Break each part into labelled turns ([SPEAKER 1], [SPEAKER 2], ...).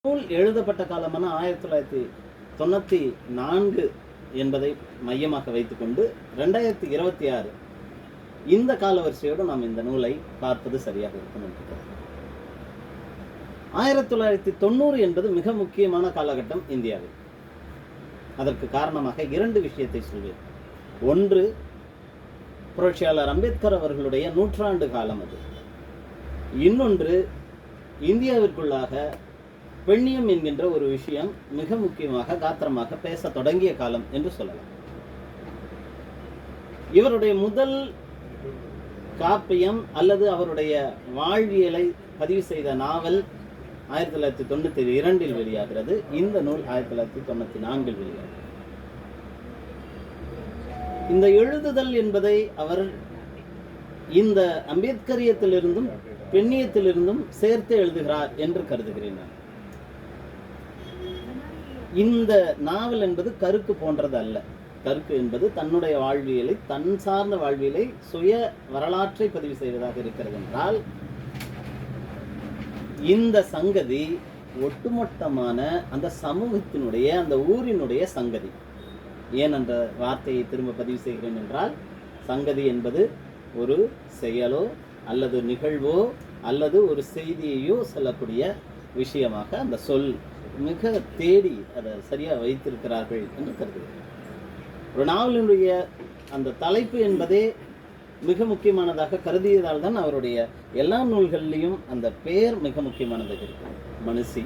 [SPEAKER 1] நூல் எழுதப்பட்ட காலமான 1994 என்பதை மையமாக வைத்துக்கொண்டு 2026 இந்த காலவரிசையோடு நாம் இந்த நூலை பார்ப்பது சரியாக இருக்கும் என்று 1990 என்பது மிக முக்கியமான காலகட்டம் இந்தியாவில். அதற்கு காரணமாக இரண்டு விஷயத்தை சொல்வேன். ஒன்று, புரட்சியாளர் அம்பேத்கர் அவர்களுடைய 100 காலம் அது. இன்னொன்று, இந்தியாவிற்குள்ளாக பெண்ணியம் என்கின்ற ஒரு விஷயம் மிக முக்கியமாக காத்திரமாக பேச தொடங்கிய காலம் என்று சொல்லலாம். இவருடைய முதல் காப்பியம் அல்லது அவருடைய வாழ்வியலை பதிவு செய்த நாவல் 1992 வெளியாகிறது. இந்த நூல் 1994 வெளியாகிறது. இந்த எழுதுதல் என்பதை அவர் இந்த அம்பேத்கரியத்திலிருந்தும் பெண்ணியத்திலிருந்தும் சேர்த்து எழுதுகிறார் என்று கருதுகிறேன் நான். இந்த நாவல் என்பது கருக்கு போன்றது அல்ல. கருக்கு என்பது தன்னுடைய வாழ்வியலை, தன் சார்ந்த வாழ்வியலை, சுய வரலாற்றை பதிவு செய்வதாக இருக்கிறது என்றால், இந்த சங்கதி ஒட்டுமொத்தமான அந்த சமூகத்தினுடைய, அந்த ஊரினுடைய சங்கதி. ஏன் அந்த வார்த்தையை திரும்ப பதிவு செய்கிறேன் என்றால், சங்கதி என்பது ஒரு செயலோ அல்லது நிகழ்வோ அல்லது ஒரு செய்தியையோ சொல்லக்கூடிய விஷயமாக அந்த சொல் மிக தேடி அதை சரியாக வைத்திருக்கிறார்கள் என்று கருதுகிறேன். ஒரு நாவலினுடைய அந்த தலைப்பு என்பதே மிக முக்கியமானதாக கருதியதால் தான் அவருடைய எல்லா நூல்கள்லையும் அந்த பெயர் மிக முக்கியமானதாக இருக்குது. மனுஷி,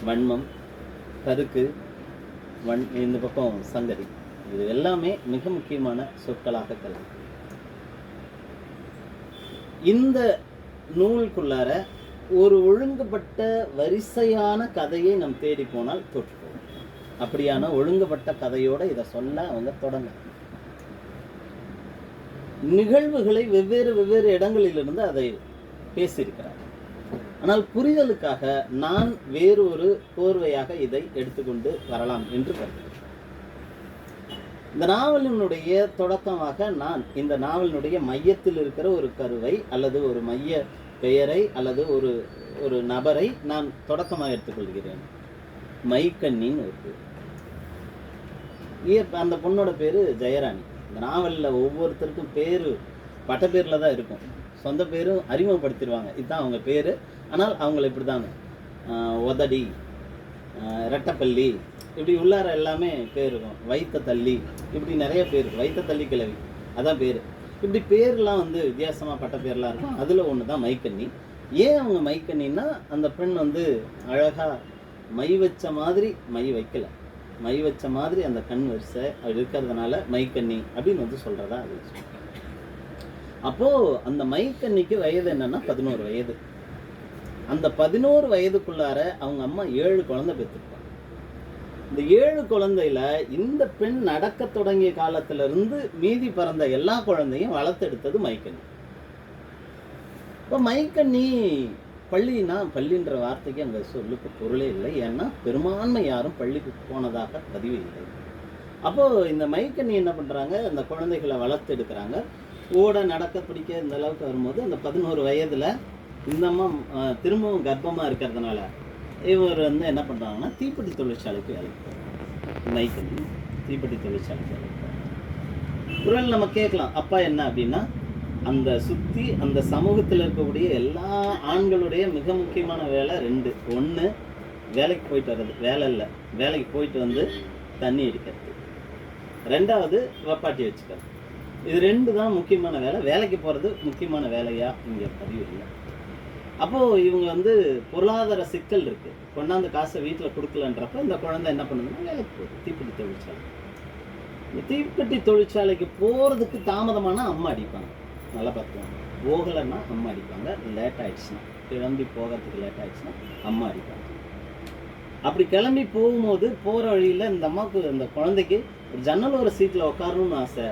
[SPEAKER 1] வன்மம், கருக்கு, இந்த பக்கம் சங்கதி, இது எல்லாமே மிக முக்கியமான சொற்களாக கருது. இந்த நூலுக்குள்ளார ஒரு ஒழுங்குபட்ட வரிசையான கதையை நாம் தேடி போனால் தோற்றுப்போம். அப்படியான ஒழுங்குபட்ட கதையோட இதை சொல்ல அவங்க தொடங்க நிகழ்வுகளை வெவ்வேறு இடங்களிலிருந்து அதை பேசியிருக்கிறார். ஆனால் புரிதலுக்காக நான் வேறு ஒரு கோர்வையாக இதை எடுத்துக்கொண்டு வரலாம் என்று கருதுகிறேன். இந்த நாவலினுடைய தொடக்கமாக நான் இந்த நாவலினுடைய மையத்தில் இருக்கிற ஒரு கருவை அல்லது ஒரு மைய பெயரை அல்லது ஒரு நபரை நான் தொடக்கமாக எடுத்துக்கொள்கிறேன். மைக்கண்ணின்னு ஒரு பேர். அந்த பொண்ணோட பேரு ஜெயராணி. இந்த நாவலில் ஒவ்வொருத்தருக்கும் பேரு பட்ட பேரில் தான் இருக்கும். சொந்த பேரும் அறிமுகப்படுத்திடுவாங்க, இதுதான் அவங்க பேர். ஆனால் அவங்கள இப்படி தாங்க, உதடி, ரெட்டப்பள்ளி, இப்படி உள்ளார எல்லாமே பேர் இருக்கும். வைத்த தள்ளி, இப்படி நிறைய பேர். வைத்த தள்ளி கிழவி, அதான் பேர். இப்படி பேர்லாம் வித்தியாசமாக பட்ட பேர்லாம் இருக்கும். அதில் ஒன்று தான் மைக்கண்ணி. ஏன் அவங்க மைக்கண்ணின்னா, அந்த பெண் அழகாக மை வச்ச மாதிரி மை வைக்கல, மை வச்ச மாதிரி அந்த கண் வரிசை அது இருக்கிறதுனால மைக்கண்ணி அப்படின்னு சொல்கிறதா அது. அப்போது அந்த மைக்கண்ணிக்கு வயது என்னன்னா 11 வயது. அந்த 11 வயதுக்குள்ளார அவங்க அம்மா 7 குழந்தை பெற்றுருப்பாங்க. இந்த 7 குழந்தையில இந்த பெண் நடக்க தொடங்கிய காலத்திலிருந்து மீதி பிறந்த எல்லா குழந்தையும் வளர்த்தெடுத்தது மைக்கண்ணி. இப்போ மைக்கண்ணி பள்ளினா, பள்ளின்ற வார்த்தைக்கு அங்கே சொல்லுக்கு பொருளே இல்லை. ஏன்னா பெரும்பான்மை யாரும் பள்ளிக்கு போனதாக பதிவு இல்லை. அப்போது இந்த மைக்கண்ணி என்ன பண்ணுறாங்க, அந்த குழந்தைகளை வளர்த்தெடுக்கிறாங்க. ஓட, நடக்க, பிடிக்க இந்த அளவுக்கு வரும்போது அந்த 11 வயதில் இந்த அம்மா திரும்பவும் கர்ப்பமாக இருக்கிறதுனால இவர் என்ன பண்ணுறாங்கன்னா, தீப்பெட்டி தொழிற்சாலைக்கு வேலைக்கு போகிறாங்க. மைக்கண்ணி தீப்பெட்டி தொழிற்சாலைக்கு வேலைக்கு போகிறாங்க. குரல் நம்ம கேட்கலாம், அப்பா என்ன அப்படின்னா, அந்த சுற்றி அந்த சமூகத்தில் இருக்கக்கூடிய எல்லா ஆண்களுடைய மிக முக்கியமான வேலை 2. ஒன்று வேலைக்கு போயிட்டு வர்றது, வேலை இல்லை, வேலைக்கு போயிட்டு தண்ணி அடிக்கிறது. 2வது வப்பாட்டி வச்சுக்கிறது. இது 2 தான் முக்கியமான வேலை. வேலைக்கு போகிறது முக்கியமான வேலையா இங்கே பதிவு இல்லை. அப்போது இவங்க பொருளாதார சிக்கல் இருக்குது. கொண்டாந்து காசை வீட்டில் கொடுக்கலன்றப்ப இந்த குழந்தை என்ன பண்ணுதுன்னா வேலைக்கு போகுது, தீப்பெட்டி தொழிற்சாலை. இந்த தீப்பெட்டி தொழிற்சாலைக்கு போகிறதுக்கு தாமதமான அம்மா அடிப்பாங்க, நல்லா பார்த்துவாங்க. போகலைன்னா அம்மா அடிப்பாங்க. லேட் ஆகிடுச்சுன்னா, கிளம்பி போகிறதுக்கு லேட் ஆகிடுச்சுன்னா அம்மா அடிப்பாங்க. அப்படி கிளம்பி போகும்போது போகிற வழியில் இந்த அம்மாவுக்கு, இந்த குழந்தைக்கு ஒரு ஜன்னல் ஒரு சீட்டில் உட்காரணும்னு ஆசை.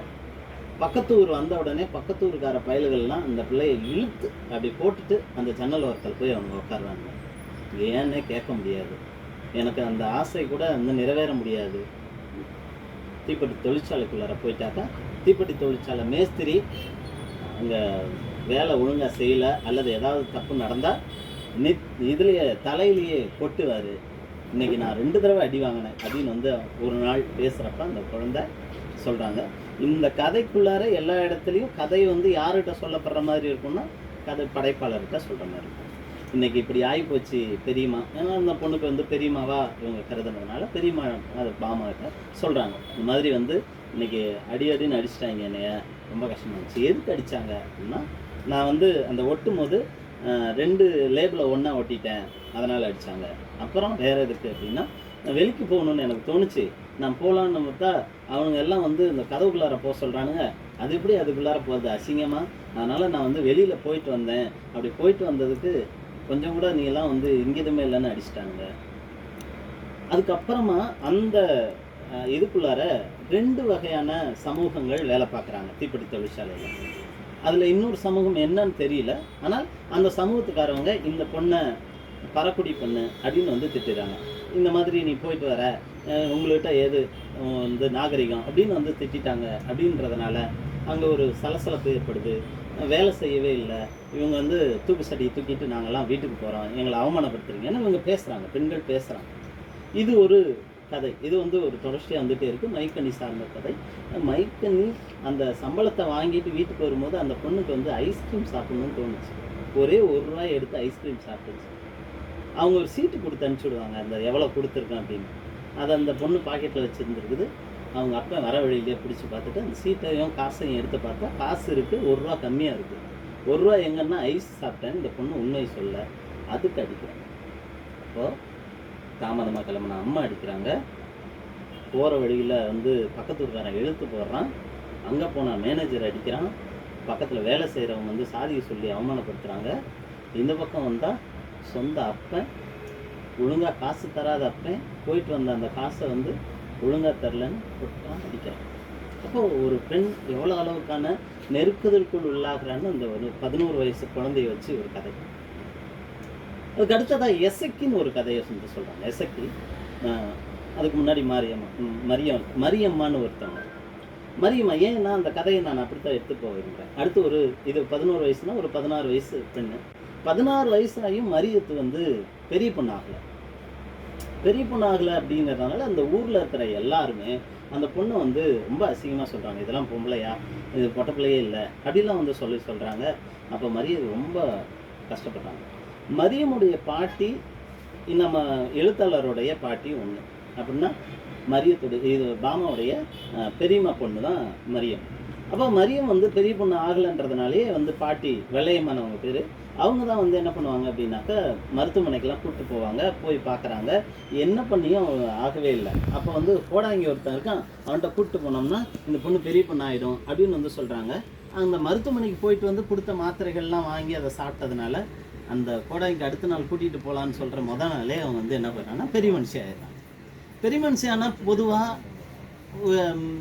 [SPEAKER 1] பக்கத்து ஊர் வந்த உடனே பக்கத்து ஊருக்கார பயல்கள்லாம் அந்த பிள்ளையை இழுத்து அப்படி போட்டுட்டு அந்த ஜன்னல் ஓரத்தில் போய் அவங்க உட்காருவாங்க. ஏன்னே கேட்க முடியாது. எனக்கு அந்த ஆசை கூட நிறைவேற முடியாது. தீப்பெட்டி தொழிற்சாலைக்குள்ளார போயிட்டாக்கா, தீப்பெட்டி தொழிற்சாலை மேஸ்திரி அங்கே வேலை ஒழுங்காக செய்யலை அல்லது ஏதாவது தப்பு நடந்தால் இதுலேயே தலையிலேயே கொட்டுவார். இன்னைக்கு நான் 2 தடவை அடி வாங்கினேன் அப்படின்னு வந்து ஒரு நாள் பேசுகிறப்ப அந்த குழந்தை சொல்கிறாங்க. இந்த கதைக்குள்ளார எல்லா இடத்துலையும் கதை வந்து யார்கிட்ட சொல்லப்படுற மாதிரி இருக்கும்னா கதை படைப்பாளர்கிட்ட சொல்கிற மாதிரி இருக்கும். இன்றைக்கி இப்படி ஆகிப்போச்சு பெரியம்மா, ஏன்னா அந்த பொண்ணுக்கு வந்து பெரியம்மாவா இவங்க கருதுனதுனால பெரியம்மா அது பாமாகிட்ட சொல்கிறாங்க. இந்த மாதிரி வந்து இன்றைக்கி அடின்னு அடிச்சிட்டாங்க, என்னைய ரொம்ப கஷ்டமாக இருந்துச்சு. எதுக்கு அடித்தாங்க அப்படின்னா, நான் வந்து அந்த ஒட்டும் போது 2 லேபிளை ஒன்றா ஒட்டிட்டேன், அதனால் அடித்தாங்க. அப்புறம் வேறு எதுக்கு அப்படின்னா, நான் வெளிக்கு போகணுன்னு எனக்கு தோணுச்சு, நான் போகலான்னு பார்த்தா அவங்க எல்லாம் வந்து இந்த கதவுக்குள்ளார போக சொல்கிறானுங்க. அது எப்படி அதுக்குள்ளார போகிறது அசிங்கமாக, அதனால் நான் வந்து வெளியில் போயிட்டு வந்தேன். அப்படி போயிட்டு வந்ததுக்கு கொஞ்சம் கூட நீ எல்லாம் வந்து இங்கிதமே இல்லைன்னு அடிச்சிட்டாங்க. அதுக்கப்புறமா அந்த இதுக்குள்ளார 2 வகையான சமூகங்கள் வேலை பார்க்குறாங்க தீப்பெட்டி தொழிற்சாலையில். அதில் இன்னொரு சமூகம் என்னன்னு தெரியல, ஆனால் அந்த சமூகத்துக்காரவங்க இந்த பொண்ணை பறக்குடி பொண்ணு அப்படின்னு வந்து திட்டுறாங்க. இந்த மாதிரி நீ போயிட்டு வர, உங்கள்கிட்ட ஏது வந்து நாகரிகம் அப்படின்னு வந்து திட்டாங்க. அப்படின்றதுனால அங்கே ஒரு சலசலப்பு ஏற்படுது. வேலை செய்யவே இல்லை, இவங்க வந்து தூக்கு சட்டியை தூக்கிட்டு நாங்கள்லாம் வீட்டுக்கு போகிறோம், எங்களை அவமானப்படுத்துறீங்கன்னு இவங்க பேசுகிறாங்க, பெண்கள் பேசுகிறாங்க. இது ஒரு கதை. இது வந்து ஒரு தொடர்ச்சியாக வந்துகிட்டே இருக்குது. மைக்கண்ணி சார்ந்த கதை. மைக்கண்ணி அந்த சம்பளத்தை வாங்கிட்டு வீட்டுக்கு வரும்போது அந்த பொண்ணுக்கு வந்து ஐஸ்கிரீம் சாப்பிட்ணுன்னு தோணுச்சு. ஒரே ₹1 எடுத்து ஐஸ்கிரீம் சாப்பிட்டுச்சு. அவங்க ஒரு சீட்டு கொடுத்து அனுப்பிச்சுடுவாங்க, அந்த எவ்வளோ கொடுத்துருக்கேன் அப்படின்னு. அதை அந்த பொண்ணு பாக்கெட்டில் வச்சுருந்துருக்குது. அவங்க அப்பா வர வழியிலே பிடிச்சி பார்த்துட்டு அந்த சீட்டையும் காசையும் எடுத்து பார்த்தா காசு இருக்குது, ₹1 கம்மியாக இருக்குது. ₹1 எங்கன்னா ஐஸ் சாப்பிட்டேன்னு இந்த பொண்ணு உண்மை சொல்ல, அதுக்கு அடிக்கிறாங்க. அப்போது தாமதமாக கிளம்புன அம்மா அடிக்கிறாங்க. போகிற வழியில் வந்து பக்கத்துக்காரன் இழுத்து போடுறான். அங்கே போனால் மேனேஜர் அடிக்கிறான். பக்கத்தில் வேலை செய்கிறவங்க வந்து சாதியை சொல்லி அவமானப்படுத்துகிறாங்க. இந்த பக்கம் வந்தால் சொந்த அப்பன், ஒழுங்காக காசு தராத அப்பன், போயிட்டு வந்த அந்த காசை வந்து ஒழுங்காக தரலன்னு போட்டான் அடிக்கிறான். அப்போது ஒரு பெண் எவ்வளோ அளவுக்கான நெருக்குதலுக்குள் உள்ளாகிறான்னு அந்த ஒரு 11 வயசு குழந்தைய வச்சு ஒரு கதை. அதுக்கு அடுத்ததாக எசக்கின்னு ஒரு கதையை வந்து சொல்கிறாங்க. எசக்கி, அதுக்கு முன்னாடி மரியம்மான்னு ஒருத்தவங்க. மரியம்மா, ஏன்னா அந்த கதையை நான் அப்படித்தான் எடுத்து போகிறேன். அடுத்து ஒரு இது 11 வயசுனா ஒரு 16 வயசு பெண்ணு. 16 வயசாகியும் மரியத்து வந்து பெரிய பொண்ணு ஆகலை. பெரிய பொண்ணு ஆகலை அப்படிங்கிறதுனால அந்த ஊரில் இருக்கிற எல்லாருமே அந்த பொண்ணை வந்து ரொம்ப அசிங்கமாக சொல்கிறாங்க. இதெல்லாம் பொம்பளையா, இது பொட்ட பிள்ளையே இல்லை அப்படிலாம் வந்து சொல்கிறாங்க. அப்போ மரியம் ரொம்ப கஷ்டப்படுறாங்க. மரியமுடைய பாட்டி நம்ம எழுத்தாளருடைய பாட்டி ஒன்று அப்படின்னா மரியத்துடைய இது பாமாவுடைய பெரியம்மா பொண்ணு தான் மரியம். அப்போ மரியம் வந்து பெரிய பொண்ணு ஆகலைன்றதுனாலே வந்து பாட்டி வெள்ளையம்மானவங்க பேர், அவங்க தான் வந்து என்ன பண்ணுவாங்க அப்படின்னாக்கா மருத்துவமனைக்கெல்லாம் கூப்பிட்டு போவாங்க. போய் பார்க்குறாங்க, என்ன பண்ணியும் ஆகவே இல்லை. அப்போ வந்து கோடாங்கி ஒருத்தன் இருக்கான், அவன்கிட்ட கூப்பிட்டு போனோம்னா இந்த பொண்ணு பெரிய பொண்ணு ஆகிடும் அப்படின்னு வந்து சொல்கிறாங்க. அந்த மருத்துவமனைக்கு போயிட்டு வந்து கொடுத்த மாத்திரைகள்லாம் வாங்கி அதை சாப்பிட்டதுனால அந்த கோடாங்கிக்கு அடுத்த நாள் கூட்டிகிட்டு போகலான்னு சொல்கிற முதல் நாளே அவன் வந்து என்ன பண்ணுறாங்கன்னா பெரிய மனுஷி ஆகிடுறான். பெரிய மனுஷியானா பொதுவாக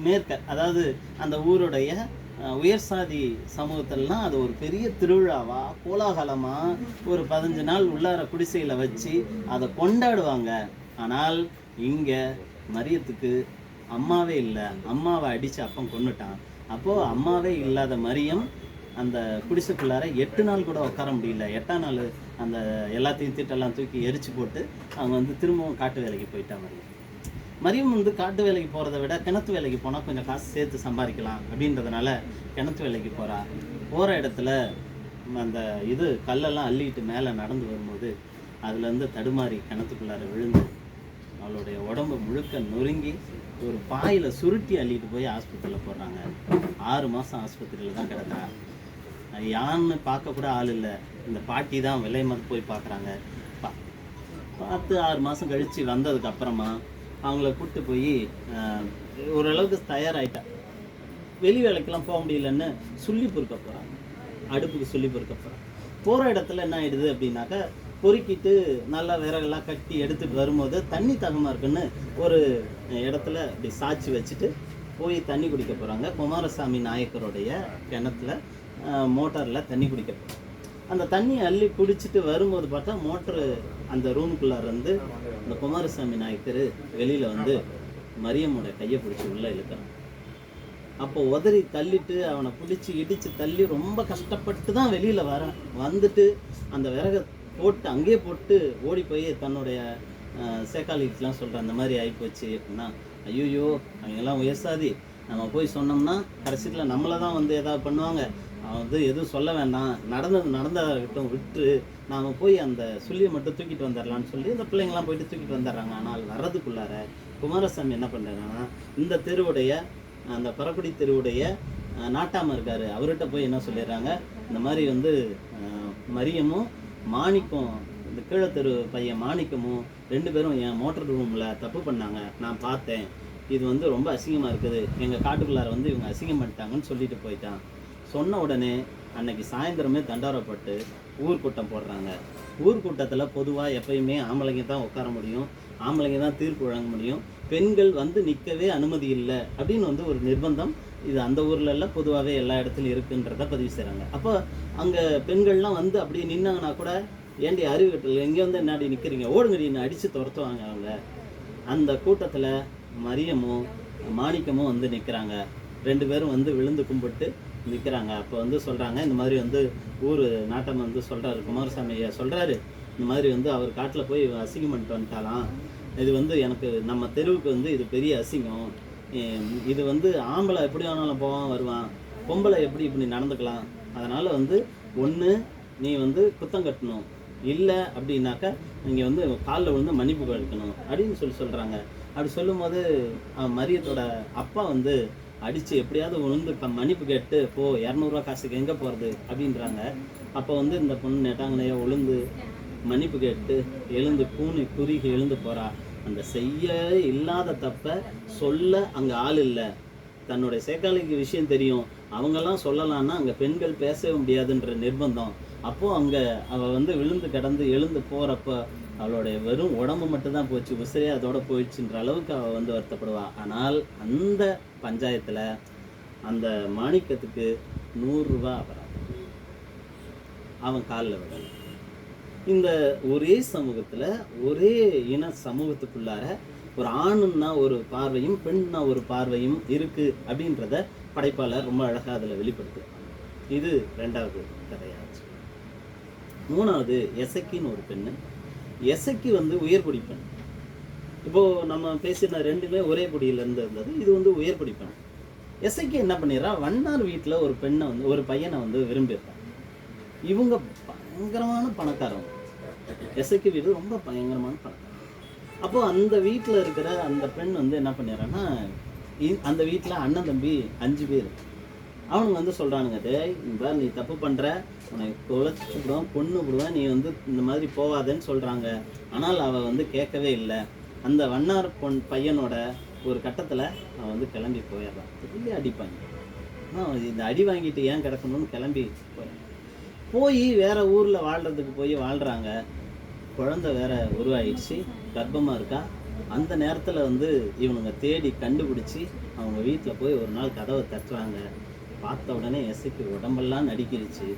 [SPEAKER 1] மேற்க, அதாவது அந்த ஊருடைய உயர் சாதி சமூகத்திலலாம் அது ஒரு பெரிய திருவிழாவாக கோலாகலமாக ஒரு 15 நாள் உள்ளார குடிசையில் வச்சு அதை கொண்டாடுவாங்க. ஆனால் இங்கே மரியத்துக்கு அம்மாவே இல்லை, அம்மாவை அடித்து அப்பன் கொன்னுட்டான். அப்போது அம்மாவே இல்லாத மரியம் அந்த குடிசைக்குள்ளார 8 நாள் கூட உட்கார முடியல. 8ஆம் நாள் அந்த எல்லாத்தையும் தீட்டெல்லாம் தூக்கி எரிச்சு போட்டு அவங்க வந்து திரும்பவும் காட்டு வேலைக்கு போயிட்டா. மரியம் வந்து காட்டு வேலைக்கு போகிறத விட கிணத்து வேலைக்கு போனால் கொஞ்சம் காசு சேர்த்து சம்பாதிக்கலாம் அப்படின்றதுனால கிணத்து வேலைக்கு போகிற இடத்துல அந்த இது கல்லெல்லாம் அள்ளிட்டு மேலே நடந்து வரும்போது அதுலேருந்து தடுமாறி கிணத்துக்குள்ளார விழுந்து அவளுடைய உடம்பு முழுக்க நொறுங்கி ஒரு பாயில் சுருட்டி அள்ளிட்டு போய் ஆஸ்பத்திரியில் போடுறாங்க. 6 மாதம் ஆஸ்பத்திரியில் தான் கிடக்கா. யான்னு பார்க்கக்கூட ஆள் இல்லை. இந்த பாட்டி தான் விலைமது போய் பார்க்குறாங்க. பார்த்து 6 மாதம் கழித்து வந்ததுக்கப்புறமா அவங்கள கூப்பிட்டு போய் ஓரளவுக்கு தயாராகிட்டா. வெளி வேலைக்கெல்லாம் போக முடியலன்னு சொல்லி பொறுக்க போகிறாங்க. அடுப்புக்கு சொல்லி பொறுக்க போகிறாங்க. போகிற இடத்துல என்ன ஆகிடுது அப்படின்னாக்கா, பொறுக்கிட்டு நல்லா விறகெல்லாம் கட்டி எடுத்துகிட்டு வரும்போது தண்ணி தகமாக இருக்குன்னு ஒரு இடத்துல அப்படி சாய்ச்சி வச்சுட்டு போய் தண்ணி குடிக்க போகிறாங்க. குமாரசாமி நாயக்கருடைய கிணத்துல மோட்டாரில் தண்ணி குடிக்க போகிறாங்க. அந்த தண்ணியை அள்ளி குடிச்சிட்டு வரும்போது பார்த்தா மோட்ரு அந்த ரூமுக்குள்ளார இருந்து அந்த குமாரசாமி நாயக்கர் வெளியில் வந்து மரியம்மோட கையை பிடிச்சி உள்ளே இழுக்கிறான். அப்போ உதறி தள்ளிட்டு அவனை பிடிச்சி இடித்து தள்ளி ரொம்ப கஷ்டப்பட்டு தான் வெளியில் வந்துட்டு அந்த விறகை போட்டு அங்கேயே போட்டு ஓடி போய் தன்னுடைய சேக்காலிக்கெலாம் சொல்கிறேன், அந்த மாதிரி ஆகிப்போச்சு அப்படின்னா, ஐயோயோ அவங்கெல்லாம் உயர்சாதி, நம்ம போய் சொன்னோம்னா கடைசியில் நம்மளை தான் வந்து எதாவது பண்ணுவாங்க, அவன் வந்து எதுவும் சொல்ல வேண்டாம், நடந்ததாகட்டும் விட்டு நாம் போய் அந்த சுள்ளியை மட்டும் தூக்கிட்டு வந்துடலான்னு சொல்லி இந்த பிள்ளைங்கள்லாம் போயிட்டு தூக்கிட்டு வந்துடுறாங்க. ஆனால் வர்றதுக்குள்ளார குமாரசாமி என்ன பண்ணுறாங்கன்னா, இந்த தெருவுடைய அந்த பரக்குடி தெருவுடைய நாட்டாமல் இருக்கார், அவர்கிட்ட போய் என்ன சொல்லிடுறாங்க, இந்த மாதிரி வந்து மரியமும் மாணிக்கம், இந்த கீழே தெரு பையன் மாணிக்கமும் 2 பேரும் என் மோட்டர் ரூமில் தப்பு பண்ணாங்க, நான் பார்த்தேன், இது வந்து ரொம்ப அசிங்கமாக இருக்குது, எங்கள் காட்டுக்குள்ளார வந்து இவங்க அசிங்கம் பண்ணிட்டாங்கன்னு சொல்லிட்டு போயிட்டான். சொன்ன உடனே அன்னைக்கு சாயந்தரமே தண்டோரப்பட்டு ஊர்க்கூட்டம் போடுறாங்க. ஊர்க்கூட்டத்தில் பொதுவாக எப்பயுமே ஆம்பளைங்க தான் உட்கார முடியும், ஆம்பளைங்க தான் தீர்ப்பு வழங்க முடியும், பெண்கள் வந்து நிற்கவே அனுமதி இல்லை அப்படின்னு வந்து ஒரு நிர்பந்தம் இது அந்த ஊர்லெல்லாம் பொதுவாகவே எல்லா இடத்துலையும் இருக்குன்றத பதிவு செய்கிறாங்க. அப்போ அங்கே பெண்கள்லாம் வந்து அப்படியே நின்னாங்கன்னா கூட, ஏண்டி அறிவு கட்டல, எங்கே வந்து என்னாடி நிற்கிறீங்க, ஓடுங்கடின்னு அடித்து துரத்துவாங்க அவங்க. அந்த கூட்டத்தில் மரியமும் மாணிக்கமும் வந்து நிற்கிறாங்க. 2 பேரும் வந்து விழுந்து கும்பிட்டு நிற்கிறாங்க. அப்போ வந்து சொல்கிறாங்க, இந்த மாதிரி வந்து ஊர் நாட்டம் வந்து சொல்கிறாரு, குமாரசாமி ஐயா சொல்கிறாரு, இந்த மாதிரி வந்து அவர் காட்டில் போய் அசிங்கம் பண்ணிட்டு வந்துட்டாலாம், இது வந்து எனக்கு நம்ம தெருவுக்கு வந்து இது பெரிய அசிங்கம், இது வந்து ஆம்பளை எப்படி வேணாலும் போவான் வருவான், பொம்பளை எப்படி இப்படி நடந்துக்கலாம், அதனால் வந்து ஒன்று நீ வந்து குத்தம் கட்டணும், இல்லை அப்படின்னாக்கா நீங்கள் வந்து காலில் விழுந்து மன்னிப்பு கேட்கணும் அப்படின்னு சொல்கிறாங்க. அப்படி சொல்லும்போது மரியத்தோட அப்பா வந்து அடித்து எப்படியாவது விழுந்து மன்னிப்பு கேட்டு போ, 200 ரூபா காசுக்கு எங்கே போகிறது அப்படின்றாங்க. அப்போ வந்து இந்த பொண்ணு நெட்டாங்கனையோ விழுந்து மன்னிப்பு கேட்டு எழுந்து கூனி குறுகி எழுந்து போகிறா. அந்த செய்ய இல்லாத தப்பை சொல்ல அங்கே ஆள் இல்லை. தன்னுடைய சேக்காலிக்கு விஷயம் தெரியும், அவங்கெல்லாம் சொல்லலான்னா அங்கே பெண்கள் பேசவே முடியாதுன்ற நிர்பந்தம். அப்போது அங்கே அவள் வந்து விழுந்து கிடந்து எழுந்து போகிறப்ப அவளுடைய வெறும் உடம்பு மட்டும்தான் போச்சு, உசிரே அதோட போயிடுச்சுன்ற அளவுக்கு அவள் வந்து வருத்தப்படுவாள். ஆனால் அந்த பஞ்சாயத்தில் அந்த மாணிக்கத்துக்கு 100 ரூபா வராது, அவன் காலில் விடலை. இந்த ஒரே சமூகத்தில் ஒரே இன சமூகத்துக்குள்ளார ஒரு ஆணுன்னா ஒரு பார்வையும் பெண்னா ஒரு பார்வையும் இருக்குது அப்படின்றத படைப்பாளர் ரொம்ப அழகாக அதில் வெளிப்படுத்துவாங்க. இது 2வது கதையாச்சு. 3வது எசக்கின்னு ஒரு பெண்ணு. எசக்கி வந்து உயர்குடி பெண். இப்போது நம்ம பேசின 2மே ஒரே குடியிலேருந்து இருந்தது, இது வந்து உயர்குடி பெண். எசக்கி என்ன பண்ணிடுறா, வண்ணார் வீட்டில் ஒரு பெண்ணை வந்து ஒரு பையனை வந்து விரும்பிடுறான். இவங்க பயங்கரமான பணக்காரங்க, எசக்கி வீடு ரொம்ப பயங்கரமான பணக்காரங்க. அப்போது அந்த வீட்டில் இருக்கிற அந்த பெண் வந்து என்ன பண்ணிடுறான்னா, அந்த வீட்டில் அண்ணன் தம்பி 5 பேர், அவனுங்க வந்து சொல்கிறானுங்க, டேய் இந்த நீ தப்பு பண்ணுற, உன்னை தொலைச்சி விடுவான், கொன்று விடுவேன், நீ வந்து இந்த மாதிரி போவாதேன்னு சொல்கிறாங்க. ஆனால் அவள் வந்து கேட்கவே இல்லை. அந்த வண்ணார் பையனோட ஒரு கட்டத்தில் அவன் வந்து கிளம்பி போயிடுறான். திரும்பி அடிப்பாங்க, இந்த அடி வாங்கிட்டு ஏன் கிடக்கணும்னு கிளம்பி போய் வேறு ஊரில் வாழ்கிறதுக்கு போய் வாழ்கிறாங்க. குழந்தை வேற உருவாயிடுச்சு, கர்ப்பமாக இருக்கா. அந்த நேரத்தில் வந்து இவனுங்க தேடி கண்டுபிடிச்சி அவங்க வீட்டில் போய் ஒரு நாள் கதவை தட்டுறாங்க. பார்த்த உடனே எசைக்கு உடம்பெல்லாம் நடிக்கிடுச்சு.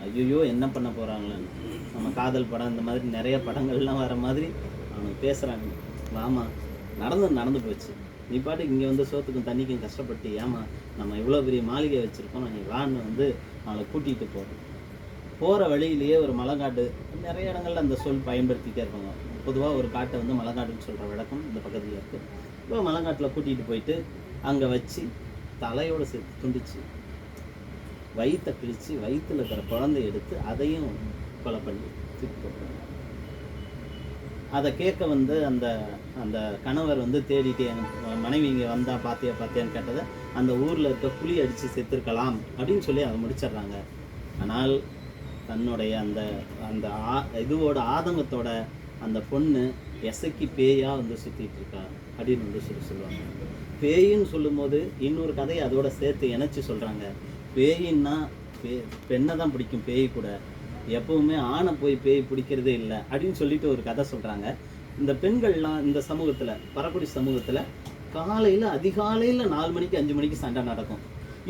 [SPEAKER 1] ஐயோ என்ன பண்ண போகிறாங்களேன்னு. நம்ம காதல் படம் இந்த மாதிரி நிறைய படங்கள்லாம் வர மாதிரி அவனுக்கு பேசுகிறாங்க. வாமா, நடந்து போச்சு, நீ பாட்டுக்கு இங்கே வந்து சோத்துக்கும் தண்ணிக்கும் கஷ்டப்பட்டு ஏமா, நம்ம இவ்வளோ பெரிய மாளிகை வச்சுருக்கோம், நீ வான்னு வந்து அவளை கூட்டிகிட்டு போகிறோம். போகிற வழியிலேயே ஒரு மலைக்காடு, நிறைய இடங்கள்ல அந்த சொல் பயன்படுத்திகிட்டே இருப்பாங்க. பொதுவாக ஒரு காட்டை வந்து மலைக்காடுன்னு சொல்கிற வழக்கம் இந்த பக்கத்தில் இருக்குது. இப்போ மலைக்காட்டில் கூட்டிகிட்டு போயிட்டு அங்கே வச்சு தலையோடு சேர்த்து துண்டிச்சு வயிற்றை கிழித்து வயிற்றில் இருக்கிற குழந்தைய எடுத்து அதையும் கொலை பண்ணி தூக்கி போட்டாங்க. அதை கேட்க வந்து அந்த அந்த கணவர் வந்து தேடிட்டு மனைவி இங்கே வந்தால் பார்த்தியான்னு கேட்டதை அந்த ஊரில் இருக்க புலி அடித்து செத்துருக்கலாம் அப்படின்னு சொல்லி அதை முடிச்சிடுறாங்க. ஆனால் தன்னுடைய அந்த அந்த இதுவோட ஆதங்கத்தோட அந்த பொண்ணு எசக்கி பேயாக வந்து சுற்றிட்டு இருக்கா அப்படின்னு வந்து சொல்லுவாங்க. பேயின்னு சொல்லும்போது இன்னொரு கதையை அதோட சேர்த்து இணைச்சி சொல்கிறாங்க. பேயின்னா பெண்ணை தான் பிடிக்கும், பேய் கூட எப்பவுமே ஆணை போய் பேய் பிடிக்கிறதே இல்லை அப்படின்னு சொல்லிட்டு ஒரு கதை சொல்கிறாங்க. இந்த பெண்கள்லாம் இந்த சமூகத்தில், பரக்குடி சமூகத்தில் காலையில் அதிகாலையில் 4 மணிக்கு 5 மணிக்கு சண்டை நடக்கும்.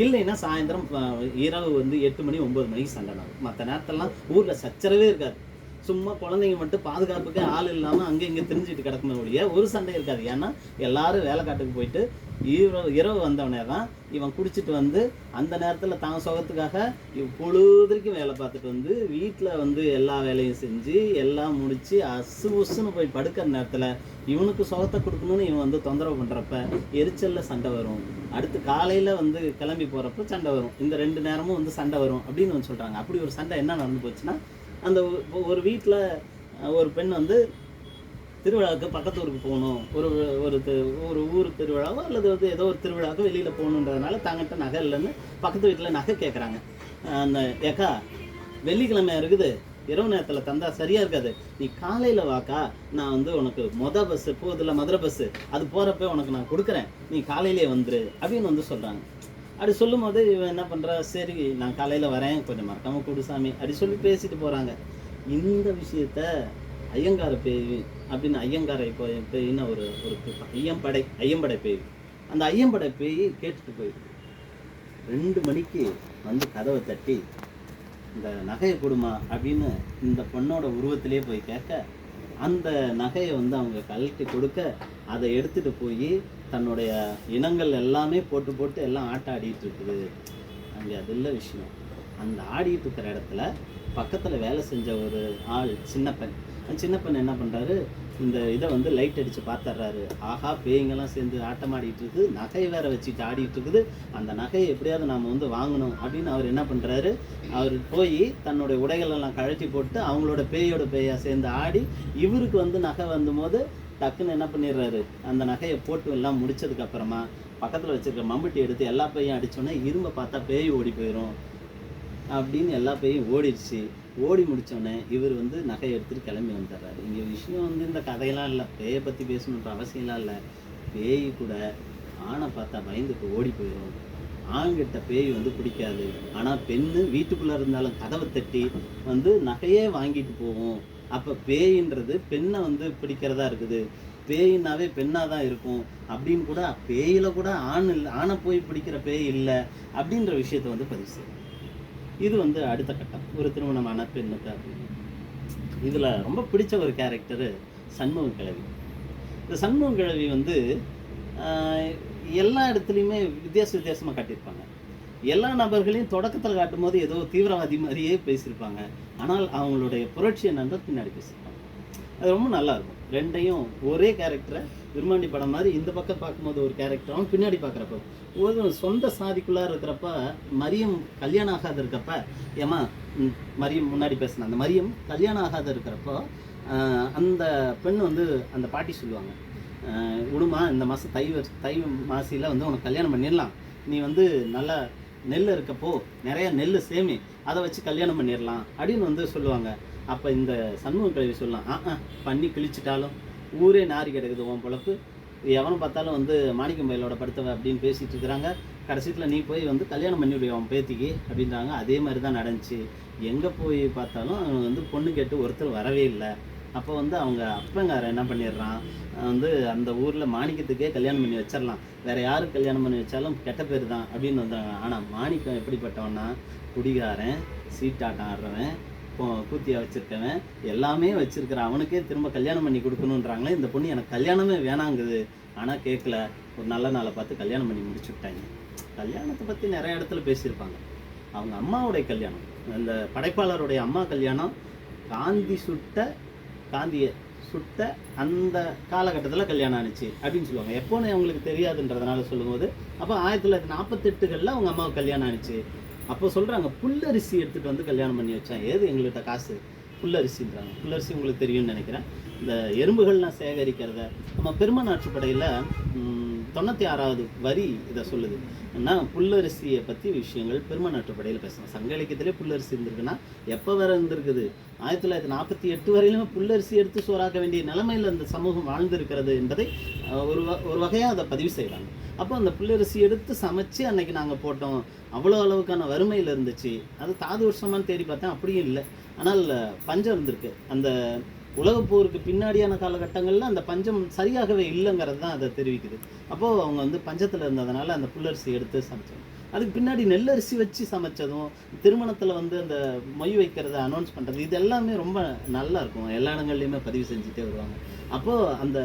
[SPEAKER 1] இல்லைன்னா சாயந்தரம் இரவு வந்து 8 மணி 9 மணிக்கு சண்டை நடக்கும். மற்ற நேரத்திலலாம் ஊரில் சச்சரவே இருக்காது. சும்மா குழந்தைங்க மட்டும் பாதுகாப்புக்கு ஆள் இல்லாமல் அங்கே இங்கே திரிஞ்சுட்டு கிடக்குமே ஒழிய ஒரு சண்டை இருக்காது. ஏன்னா எல்லாரும் வேலை காட்டுக்கு போயிட்டு இரவு வந்தவனே தான் இவன் குடிச்சிட்டு வந்து அந்த நேரத்தில் தான் சுகத்துக்காக பொழுதுக்கும் வேலை பார்த்துட்டு வந்து வீட்டில் வந்து எல்லா வேலையும் செஞ்சு எல்லாம் முடித்து அசு உசுன்னு போய் படுக்கிற நேரத்தில் இவனுக்கு சுகத்தை கொடுக்கணும்னு இவன் வந்து தொந்தரவு பண்ணுறப்ப எரிச்சலில் சண்டை வரும். அடுத்து காலையில் வந்து கிளம்பி போகிறப்ப சண்டை வரும். இந்த 2 நேரமும் வந்து சண்டை வரும் அப்படின்னு வந்து சொல்கிறாங்க. அப்படி ஒரு சண்டை என்ன நடந்து போச்சுன்னா, அந்த ஒரு வீட்டில் ஒரு பெண் வந்து திருவிழாவுக்கு பக்கத்து ஊருக்கு போகணும், ஒரு ஊர் திருவிழாவோ அல்லது வந்து ஏதோ ஒரு திருவிழாவுக்கு வெளியில் போகணுன்றதுனால தாங்கிட்ட நகை இல்லைன்னு பக்கத்து வீட்டில் நகை கேட்குறாங்க. அந்த ஏக்கா வெள்ளிக்கிழமை இருக்குது, இரவு நேரத்தில் தந்தா சரியாக இருக்காது, நீ காலையில் வாக்கா, நான் வந்து உனக்கு பஸ்ஸு போதில் மதுரை பஸ்ஸு அது போகிறப்ப உனக்கு நான் கொடுக்குறேன், நீ காலையிலே வந்துரு அப்படின்னு வந்து சொல்கிறாங்க. அப்படி சொல்லும் போது இவன் என்ன பண்ணுறா, சரி நான் காலையில் வரேன், கொஞ்சம் மறக்காமல் கொடு சாமி அப்படி சொல்லி பேசிட்டு போகிறாங்க. இந்த விஷயத்த ஐயங்கார பேய் அப்படின்னு ஐயங்காரை பேயின்னு ஒரு ஐயம்படை பேய், அந்த ஐயம்படை பேய் கேட்டுட்டு போயிருக்கு. 2 மணிக்கு வந்து கதவை தட்டி இந்த நகையை கொடுமா அப்படின்னு இந்த பொண்ணோட உருவத்திலே போய் கேட்க, அந்த நகையை வந்து அவங்க கழட்டி கொடுக்க, அதை எடுத்துகிட்டு போய் தன்னுடைய இனங்கள் எல்லாமே போட்டு எல்லாம் ஆடிட்டு இருக்குது. அங்கே அது இல்லை விஷயம். அந்த ஆடிட்டு இருக்கிற இடத்துல பக்கத்தில் வேலை செஞ்ச ஒரு ஆள் சின்ன பெண் என்ன பண்ணுறாரு, இந்த இதை வந்து லைட் அடித்து பார்த்துட்றாரு. ஆஹா பேய்ங்கெல்லாம் சேர்ந்து ஆட்டமாடிட்டு இருக்குது, நகை வேற வச்சுட்டு ஆடிட்டு இருக்குது, அந்த நகையை எப்படியாவது நாம் வந்து வாங்கணும் அப்படின்னு அவர் என்ன பண்ணுறாரு, அவர் போய் தன்னுடைய உடைகளெல்லாம் கழட்டி போட்டு அவங்களோட பேயோட பேயாக சேர்ந்து ஆடி இவருக்கு வந்து நகை வந்தபோது டக்குன்னு என்ன பண்ணிடுறாரு, அந்த நகையை போட்டு எல்லாம் முடிச்சதுக்கப்புறமா பக்கத்தில் வச்சுருக்க மம்பட்டி எடுத்து எல்லா பேயும் அடித்தோன்னே இரும்பை பார்த்தா பேய் ஓடி போயிடும் அப்படின்னு எல்லா பேயும் ஓடிடுச்சு. ஓடி முடித்தோடனே இவர் வந்து நகையை எடுத்துகிட்டு கிளம்பி வந்துடுறாரு. இங்கே விஷயம் வந்து இந்த கதையெல்லாம் இல்லை, பேயை பற்றி பேசணுன்ற அவசியம்லாம் இல்லை. பேய் கூட ஆணை பார்த்தா பயந்துட்டு ஓடி போயிடும். ஆண்கிட்ட பேய் வந்து பிடிக்காது. ஆனால் பெண்ணு வீட்டுக்குள்ளே இருந்தாலும் கதவை தட்டி வந்து நகையே வாங்கிட்டு போகும். அப்போ பேயின்றது பெண்ணை வந்து பிடிக்கிறதா இருக்குது. பேயினாவே பெண்ணாக தான் இருக்கும் அப்படின்னு கூட, பேயில் கூட ஆணை போய் பிடிக்கிற பேய் இல்லை அப்படின்ற விஷயத்தை வந்து பதிவு செய்யும். இது வந்து அடுத்த கட்டம், ஒரு திருமணமான பெண்ணுக்கு அப்படின்னு. இதில் ரொம்ப பிடிச்ச ஒரு கேரக்டரு சண்முகம் கிழவி. இந்த சண்முகம் கிழவி வந்து எல்லா இடத்துலையுமே வித்தியாசமாக காட்டியிருப்பாங்க. எல்லா நபர்களையும் தொடக்கத்தில் காட்டும் போது ஏதோ தீவிரவாதி மாதிரியே பேசியிருப்பாங்க. ஆனால் அவங்களுடைய புரட்சி என்னன்ற பின்னாடி பேசியிருப்பாங்க. அது ரொம்ப நல்லாயிருக்கும். ரெண்டையும் ஒரே கேரக்டரை விரும்மாண்டி படம் மாதிரி இந்த பக்கம் பார்க்கும்போது ஒரு கேரக்டரும் பின்னாடி பார்க்குறப்ப ஒரு சொந்த சாதிக்குள்ளார இருக்கிறப்ப மரியம் கல்யாணம் ஆகாத இருக்கப்ப, ஏமா மரியம் முன்னாடி பேசின அந்த மரியம் கல்யாணம் ஆகாத இருக்கிறப்போ அந்த பெண் வந்து அந்த பாட்டி சொல்லுவாங்க, விடுமா இந்த மாதம் தை மாசியில் வந்து உனக்கு கல்யாணம் பண்ணிடலாம், நீ வந்து நல்லா நெல் இருக்கப்போ நிறையா நெல் சேமி, அதை வச்சு கல்யாணம் பண்ணிடலாம் அப்படின்னு வந்து சொல்லுவாங்க. அப்போ இந்த சண்முக கிழவி சொல்லலாம், பண்ணி கிழிச்சிட்டாலும் ஊரே நாரி கிடக்குது, உன் பொழப்பு, எவனை பார்த்தாலும் வந்து மாணிக்கம் மயிலோட படுத்தவ அப்படின்னு பேசிகிட்டு இருக்கிறாங்க, கடைசியில் நீ போய் வந்து கல்யாணம் பண்ணிவிடுவிய அவன் பேத்திக்கு அப்படின்றாங்க. அதே மாதிரி தான் நடந்துச்சு. எங்கே போய் பார்த்தாலும் அவங்க வந்து பொண்ணு கேட்டு ஒருத்தர் வரவே இல்லை. அப்போ வந்து அவங்க அப்பங்கார என்ன பண்ணிடுறான், வந்து அந்த ஊரில் மாணிக்கத்துக்கே கல்யாணம் பண்ணி வச்சிடலாம், வேறு யாருக்கு கல்யாணம் பண்ணி வச்சாலும் கெட்ட பேர் தான் அப்படின்னு வந்தாங்க. ஆனால் மாணிக்கம் எப்படிப்பட்டவன்னா, குடிகாரன், சீட்டாட்டம் ஆடுறவன், கூத்தியாக வச்சுருக்கவன், எல்லாமே வச்சுருக்கிற அவனுக்கே திரும்ப கல்யாணம் பண்ணி கொடுக்கணுன்றாங்களே. இந்த பொண்ணு எனக்கு கல்யாணமே வேணாங்குது. ஆனால் கேட்கல, ஒரு நல்ல நாளை பார்த்து கல்யாணம் பண்ணி முடிச்சு விட்டாங்க. கல்யாணத்தை பற்றி நிறைய இடத்துல பேசியிருப்பாங்க. அவங்க அம்மாவுடைய கல்யாணம், அந்த படைப்பாளருடைய அம்மா கல்யாணம், காந்தியை சுட்ட அந்த காலகட்டத்தில் கல்யாணம் ஆனிச்சு அப்படின்னு சொல்லுவாங்க. எப்போன்னு அவங்களுக்கு தெரியாதுன்றதுனால சொல்லும்போது, அப்போ 1948களில் அவங்க அம்மாவுக்கு கல்யாணம் ஆனிச்சு. அப்போ சொல்கிறாங்க, புல்லரிசி எடுத்துகிட்டு வந்து கல்யாணம் பண்ணி வச்சான். ஏது எங்கள்கிட்ட காசு, புல்லரிசின்றாங்க. புல்லரிசி உங்களுக்கு தெரியும்னு நினைக்கிறேன். இந்த எறும்புகள்லாம் சேகரிக்கிறத நம்ம பெருமன் ஆற்றுப்படையில் 96வது வரி இதை சொல்லுது. ஏன்னா புல்லரிசியை பற்றி விஷயங்கள் பெருமன் ஆற்றுப்படையில் பேசணும். சங்க இலக்கியத்திலே புல்லரிசி இருந்திருக்குன்னா எப்போ வேற இருந்திருக்குது, 1948 வரையிலுமே புல்லரிசி எடுத்து சோறாக்க வேண்டிய நிலைமையில் அந்த சமூகம் வாழ்ந்திருக்கிறது என்பதை ஒரு வகையாக அதை பதிவு செய்கிறாங்க. அப்போ அந்த புல்லரிசி எடுத்து சமைச்சு அன்னைக்கு நாங்கள் போட்டோம், அவ்வளோ அளவுக்கான வறுமையில் இருந்துச்சு. அது தாது வருஷமானு தேடி பார்த்தேன், அப்படியும் இல்லை. ஆனால் பஞ்சம் இருந்திருக்கு. அந்த உலகப்போருக்கு பின்னாடியான காலகட்டங்களில் அந்த பஞ்சம் சரியாகவே இல்லைங்கிறது தான் அதை தெரிவிக்குது. அப்போது அவங்க வந்து பஞ்சத்தில் இருந்ததுனால அந்த புல்லரிசி எடுத்து சமைச்சாங்க. அதுக்கு பின்னாடி நெல்லரிசி வச்சு சமைச்சதும், திருமணத்தில் வந்து அந்த மொய் வைக்கிறத அனௌன்ஸ் பண்ணுறது, இது எல்லாமே ரொம்ப நல்லா இருக்கும். எல்லா இடங்கள்லையுமே பதிவு செஞ்சுட்டே வருவாங்க. அப்போது அந்த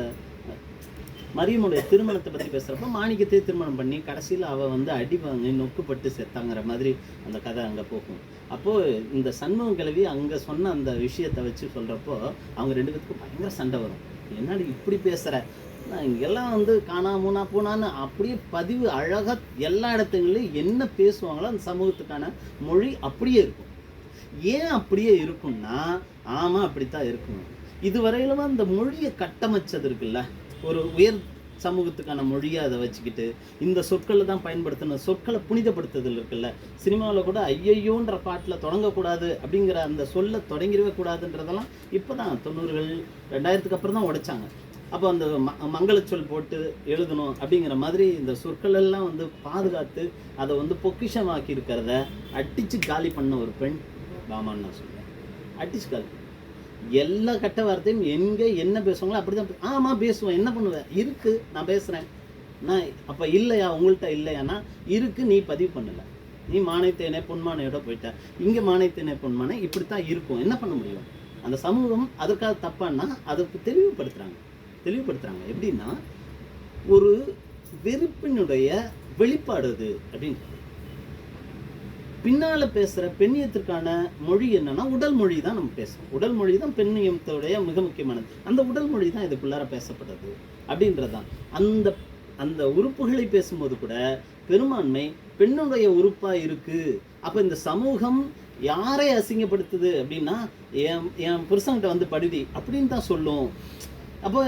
[SPEAKER 1] மரியமுடைய திருமணத்தை பற்றி பேசுகிறப்ப மாணிக்கத்தை திருமணம் பண்ணி கடைசியில் அவள் வந்து அடி வாங்கி நொக்குப்பட்டு செத்தாங்கிற மாதிரி அந்த கதை அங்கே போகும். அப்போது இந்த சண்முகம் கிழவி அங்கே சொன்ன அந்த விஷயத்தை வச்சு சொல்கிறப்போ அவங்க 2 பேத்துக்கும் பயங்கர சண்டை வரும். என்னடி இப்படி பேசுகிற, நான் இங்கெல்லாம் வந்து காணா மூணா பூனான்னு அப்படியே பதிவு அழகாக எல்லா இடத்துலையும் என்ன பேசுவாங்களோ அந்த சமூகத்துக்கான மொழி அப்படியே இருக்கும். ஏன் அப்படியே இருக்கும்னா, ஆமாம் அப்படித்தான் இருக்கும். இதுவரையிலும் அந்த மொழியை கட்டமைச்சது இருக்குல்ல, ஒரு உயர் சமூகத்துக்கான மொழியை அதை வச்சுக்கிட்டு இந்த சொற்களை தான் பயன்படுத்தணும், சொற்களை புனிதப்படுத்துதல் இருக்குல்ல. சினிமாவில் கூட ஐயையோன்ற பாட்டில் தொடங்கக்கூடாது அப்படிங்கிற அந்த சொல்ல தொடங்கிடவே கூடாதுன்றதெல்லாம் இப்போ தான் 90கள் 2000க்கு அப்புறம் தான் உடைச்சாங்க. அப்போ அந்த மங்களச்சொல் போட்டு எழுதணும் அப்படிங்கிற மாதிரி இந்த சொற்கள் எல்லாம் வந்து பாதுகாத்து அதை வந்து பொக்கிஷமாக்கி இருக்கிறத அடித்து காலி பண்ண ஒரு பெண் பாமான்னு நான் சொல்லுவேன். அடிச்சு காலி எல்லா கட்ட வார்த்தையும் எங்கே என்ன பேசுவாங்களோ அப்படி தான். ஆமாம் பேசுவேன், என்ன பண்ணுவேன், இருக்குது நான் பேசுகிறேன். நான் அப்போ இல்லையா உங்கள்கிட்ட இல்லையானா இருக்குது, நீ பதிவு பண்ணலை, நீ மானைத்தேனே பொன்மானையோட போயிட்ட. இங்கே மானைத்தேனே பொன்மானை இப்படி தான் இருக்கும், என்ன பண்ண முடியும். அந்த சமூகம் அதற்காக தப்பான்னா அதுக்கு தெளிவுபடுத்துகிறாங்க. எப்படின்னா ஒரு வெறுப்பினுடைய வெளிப்பாடு அது அப்படின்னு. பின்னால் பேசுகிற பெண்ணியத்திற்கான மொழி என்னன்னா உடல் மொழி தான் நம்ம பேசுகிறோம். உடல் மொழி தான் பெண்ணியத்துடைய மிக முக்கியமானது. அந்த உடல் மொழி தான் இதுக்குள்ளார பேசப்படுறது அப்படின்றது தான். அந்த அந்த உறுப்புகளை பேசும்போது கூட பெரும்பான்மை பெண்ணுடைய உறுப்பாக இருக்குது. அப்போ இந்த சமூகம் யாரை அசிங்கப்படுத்துது அப்படின்னா, என் புருஷன்கிட்ட வந்து படுதி அப்படின்னு தான் சொல்லும். அப்போ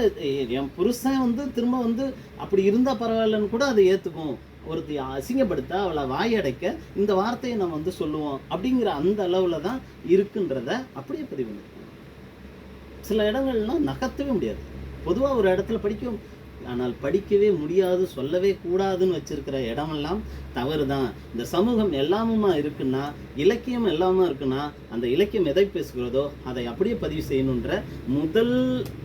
[SPEAKER 1] என் புருஷன் வந்து திரும்ப வந்து அப்படி இருந்தால் பரவாயில்லன்னு கூட அதை ஏற்றுக்கும். ஒருத்தி அசிங்கப்படுத்த அவளை வாயடைக்க இந்த வார்த்தையை நம்ம வந்து சொல்லுவோம் அப்படிங்கிற அந்த அளவில் தான் இருக்குன்றத அப்படியே பதிவு பண்ணிருக்கோம். சில இடங்கள்லாம் நகர்த்தவே முடியாது. பொதுவாக ஒரு இடத்துல படிக்கும், ஆனால் படிக்கவே முடியாது, சொல்லவே கூடாதுன்னு வச்சிருக்கிற இடமெல்லாம் தவறு தான். இந்த சமூகம் எல்லாமுமா இருக்குன்னா, இலக்கியம் எல்லாமே இருக்குன்னா, அந்த இலக்கியம் எதை பேசுகிறதோ அதை அப்படியே பதிவு செய்யணுன்ற முதல்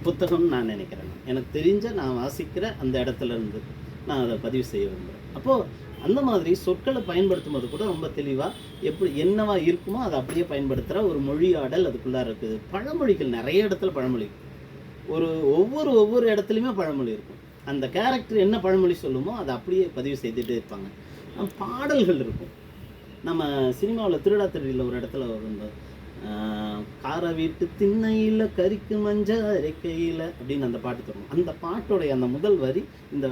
[SPEAKER 1] புத்தகம் நான் நினைக்கிறேன். எனக்கு தெரிஞ்ச நான் வாசிக்கிற அந்த இடத்துல இருந்து நான் அதை பதிவு செய்ய விரும்புகிறேன். அப்போது அந்த மாதிரி சொற்களை பயன்படுத்தும் போது கூட ரொம்ப தெளிவாக எப்படி என்னவா இருக்குமோ அதை அப்படியே பயன்படுத்துகிற ஒரு மொழியாடல் அதுக்குள்ளே இருக்குது. பழமொழிகள் நிறைய இடத்துல பழமொழி, ஒவ்வொரு இடத்துலையுமே பழமொழி இருக்கும். அந்த கேரக்டர் என்ன பழமொழி சொல்லுமோ அதை அப்படியே பதிவு செய்துகிட்டே இருப்பாங்க. பாடல்கள் இருக்கும். நம்ம சினிமாவில் திருடா திருடியில் ஒரு இடத்துல வந்து காரை வீட்டு திண்ணையில் கறிக்கு மஞ்ச அரைக்கையில் அப்படின்னு அந்த பாட்டு தரும். அந்த பாட்டோடைய அந்த முதல் வரி இந்த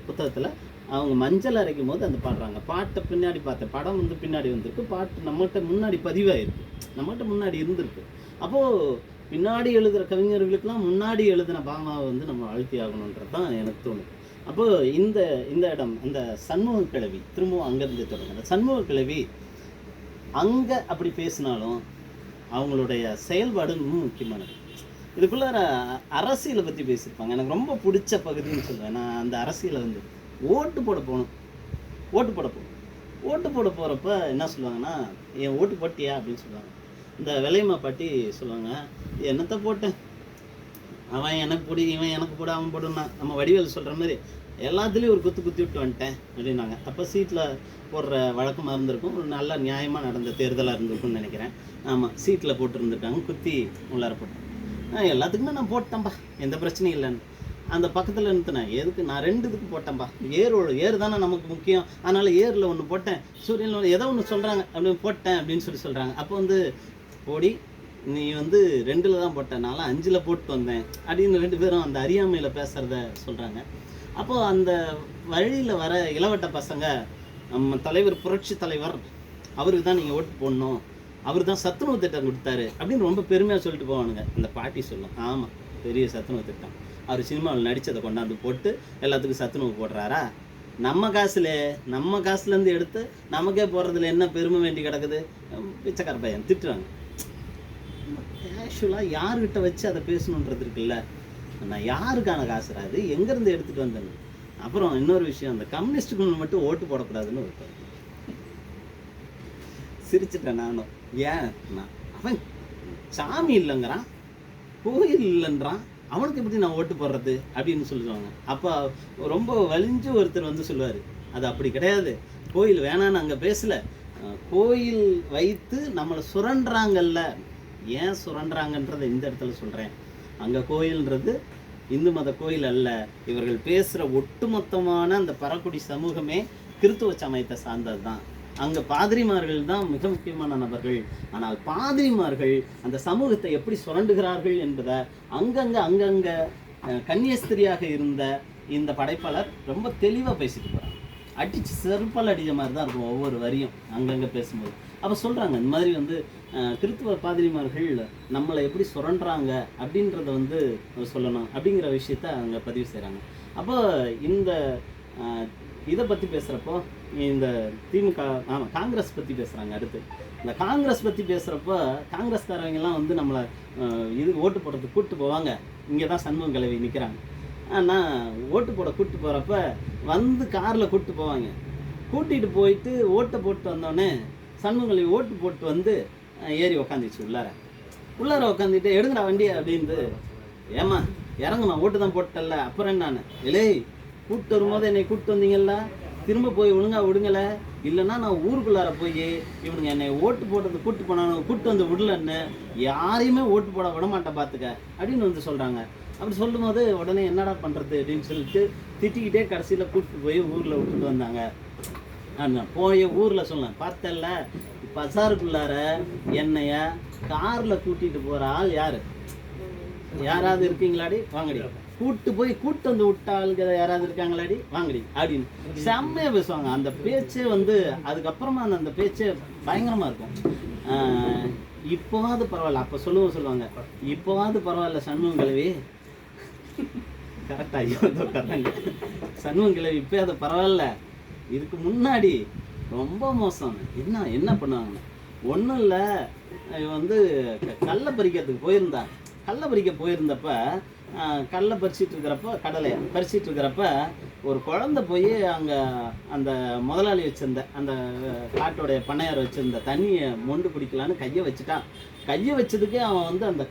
[SPEAKER 1] புத்தகத்தில் அவங்க மஞ்சள் அரைக்கும் போது அந்த பாடுறாங்க. பாட்டை பின்னாடி பார்த்த படம் வந்து பின்னாடி வந்திருக்கு, பாட்டு நம்மகிட்ட முன்னாடி பதிவாயிருக்கு, நம்மகிட்ட முன்னாடி இருந்திருக்கு. அப்போது பின்னாடி எழுதுகிற கவிஞர்களுக்கெல்லாம் முன்னாடி எழுதின பாமாவை வந்து நம்ம அழுத்தி ஆகணுன்றது தான் எனக்கு தோணுது. அப்போது இந்த இடம் அந்த சண்முக கிழவி திரும்பவும் அங்கேருந்து தொடங்குற சண்முக கிழவி அங்கே அப்படி பேசினாலும் அவங்களுடைய செயல்பாடு இன்னும் முக்கியமானது. இதுக்குள்ளார அரசியலை பற்றி பேசியிருப்பாங்க. எனக்கு ரொம்ப பிடிச்ச பகுதின்னு சொல்லுவேன். நான் அந்த அரசியலை வந்து ஓட்டு போட போகிறப்ப என்ன சொல்லுவாங்கன்னா, என் ஓட்டு போட்டியா அப்படின்னு சொல்லுவாங்க. இந்த விலையம்மா பாட்டி சொல்லுவாங்க, என்னத்தை போட்டேன், அவன் எனக்கு போடி இவன் எனக்கு போட அவன் போடுன்னா, நம்ம வடிவேல் சொல்கிற மாதிரி எல்லாத்துலேயும் ஒரு குத்தி விட்டு வந்துட்டேன் அப்படின்னாங்க. அப்போ சீட்டில் போடுற வழக்கமாக இருந்திருக்கும், ஒரு நல்ல நியாயமாக நடந்த தேர்தலாக இருந்திருக்கும்னு நினைக்கிறேன். ஆமாம், சீட்டில் போட்டுருந்துட்டாங்க, குத்தி உள்ளார போட்டேன். எல்லாத்துக்குமே நான் போட்டேன்பா, எந்த பிரச்சனையும் இல்லைன்னு. அந்த பக்கத்தில் இருந்துனேன், எதுக்கு நான் 2 இதுக்கு போட்டேன்பா, ஏறு தானே நமக்கு முக்கியம், அதனால் ஏரில் ஒன்று போட்டேன், சூரியனில் ஏதோ ஒன்று சொல்கிறாங்க அப்படின்னு போட்டேன் அப்படின்னு சொல்கிறாங்க. அப்போ வந்து போடி நீ வந்து 2ல் தான் போட்டேன், நான் 5ல் போட்டு வந்தேன் அப்படின்னு 2 பேரும் அந்த அறியாமையில் பேசுகிறத சொல்கிறாங்க. அப்போது அந்த வழியில் வர இளவட்ட பசங்க, நம்ம தலைவர் புரட்சி தலைவர் அவருக்கு தான் நீங்கள் ஓட்டு போடணும், அவர் தான் சத்துணவு திட்டம் கொடுத்தாரு அப்படின்னு ரொம்ப பெருமையாக சொல்லிட்டு போவானுங்க. அந்த பாட்டி சொல்லும், ஆமாம் பெரிய சத்துணவு திட்டம், அவர் சினிமாவில் நடித்ததை கொண்டாந்து போட்டு எல்லாத்துக்கும் சத்துணவு போடுறாரா, நம்ம காசுலேருந்து எடுத்து நமக்கே போடுறதுல என்ன பெருமை வேண்டி கிடக்குது, பிச்சைக்கார பையன் திட்டுறாங்க. கேஷுவலாக யார்கிட்ட வச்சு அதை பேசணுன்றது இருக்குல்ல, நான் யாருக்கான காசுரா அது, எங்கேருந்து எடுத்துகிட்டு வந்தேன்னு. அப்புறம் இன்னொரு விஷயம், அந்த கம்யூனிஸ்ட்டுக்கு மட்டும் ஓட்டு போடக்கூடாதுன்னு ஒரு சிரிச்சிட்டேன் நானும். ஏன் அவன் சாமி இல்லைங்கிறான், கோயில் இல்லைன்றான், அவனுக்கு எப்படி நான் ஓட்டு போடுறது அப்படின்னு சொல்லுவாங்க. அப்போ ரொம்ப வலிஞ்சு ஒருத்தர் வந்து சொல்லுவார், அது அப்படி கிடையாது. கோயில் வேணான்னு அங்கே பேசல. கோயில் வைத்து நம்மளை சுரண்டுறாங்கல்ல. ஏன் சுரண்டுறாங்கன்றதை இந்த இடத்துல சொல்கிறேன். அங்கே கோயில்ன்றது இந்து மத கோயில் அல்ல. இவர்கள் பேசுகிற ஒட்டுமொத்தமான அந்த பரக்குடி சமூகமே கிறித்துவ சமயத்தை சார்ந்தது தான். அங்கே பாதிரிமார்கள் தான் மிக முக்கியமான நபர்கள். ஆனால் பாதிரிமார்கள் அந்த சமூகத்தை எப்படி சுரண்டுகிறார்கள் என்பதை அங்கங்கே கன்னியஸ்திரியாக இருந்த இந்த படைப்பாளர் ரொம்ப தெளிவாக பேசிட்டு போகிறாங்க. அடிச்சு செருப்பால் அடித்த மாதிரி தான் இருக்கும் ஒவ்வொரு வரியும் அங்கங்கே பேசும்போது. அப்போ சொல்கிறாங்க இந்த மாதிரி வந்து கிறித்துவ பாதிரிமார்கள் நம்மளை எப்படி சுரண்டுறாங்க அப்படின்றத சொல்லணும் அப்படிங்கிற விஷயத்த அங்கே பதிவு செய்கிறாங்க. அப்போ இந்த இதை பற்றி பேசுகிறப்போ இந்த திமுக காங்கிரஸ் பற்றி பேசுகிறாங்க. அடுத்து இந்த காங்கிரஸ் பற்றி பேசுகிறப்போ காங்கிரஸ்காரவங்கெல்லாம் நம்மளை ஓட்டு போடுறதுக்கு கூப்பிட்டு போவாங்க. இங்கே தான் சண்முகம் கிழவி நிற்கிறாங்க. ஆனால் ஓட்டு போட கூப்பிட்டு போகிறப்ப காரில் கூப்பிட்டு போவாங்க. கூட்டிகிட்டு போயிட்டு ஓட்டை போட்டு வந்தோடனே சண்முகம் கிழவி ஓட்டு போட்டு ஏறி உக்காந்துச்சு உள்ளார உக்காந்துட்டு எடுங்கடா வண்டி அப்படின்ட்டு. ஏமா இறங்குமா, ஓட்டு தான் போட்டல, அப்புறம் என்னான்னு இல்லை கூப்பிட்டு வரும்போது என்னை கூப்பிட்டு வந்தீங்கல்ல, திரும்ப போய் ஒழுங்கா விடுங்கலை, இல்லைன்னா நான் ஊருக்குள்ளார போய் இவனுங்க என்னை ஓட்டு போட்டது கூப்பிட்டு வந்து விடலன்னு யாரையுமே ஓட்டு போட விட மாட்டேன் பார்த்துக்க அப்படின்னு சொல்கிறாங்க. அப்படி சொல்லும்போது உடனே என்னடா பண்ணுறது அப்படின்னு சொல்லிட்டு திட்டிக்கிட்டே கடைசியில் கூப்பிட்டு போய் ஊரில் விட்டுட்டு வந்தாங்க. போய் ஊரில் சொன்னேன், பார்த்தல பசாருக்குள்ளார என்னைய காரில் கூட்டிகிட்டு போகிற ஆள் யாராவது இருக்கீங்களாடி வாங்கடி, கூட்டு வந்து விட்ட ஆளுங்க யாராவது இருக்காங்களாடி வாங்கடி அப்படின்னு செம்மையாக பேசுவாங்க. அந்த பேச்சே அதுக்கப்புறமா அந்த பேச்சே பயங்கரமாக இருக்கும். இப்போவாது பரவாயில்ல, அப்போ சொல்லுவாங்க இப்போவாது பரவாயில்ல சண்முகம் கிழவி கரெக்டாக சண்முகம் கிழவி இப்போ அது பரவாயில்ல, இதுக்கு முன்னாடி ரொம்ப மோசம். என்ன பண்ணுவாங்க, ஒன்றும் இல்லை, கல்லை பறிக்க போயிருந்தப்ப கடலை பறிச்சிட்டு இருக்கிறப்ப ஒரு குழந்தை போய் அங்கே அந்த முதலாளி வச்சிருந்த அந்த காட்டோடைய பண்ணையார் வச்சிருந்த தண்ணியை மொண்டு குடிக்கலான்னு கையை வச்சதுக்கே அவன் அந்த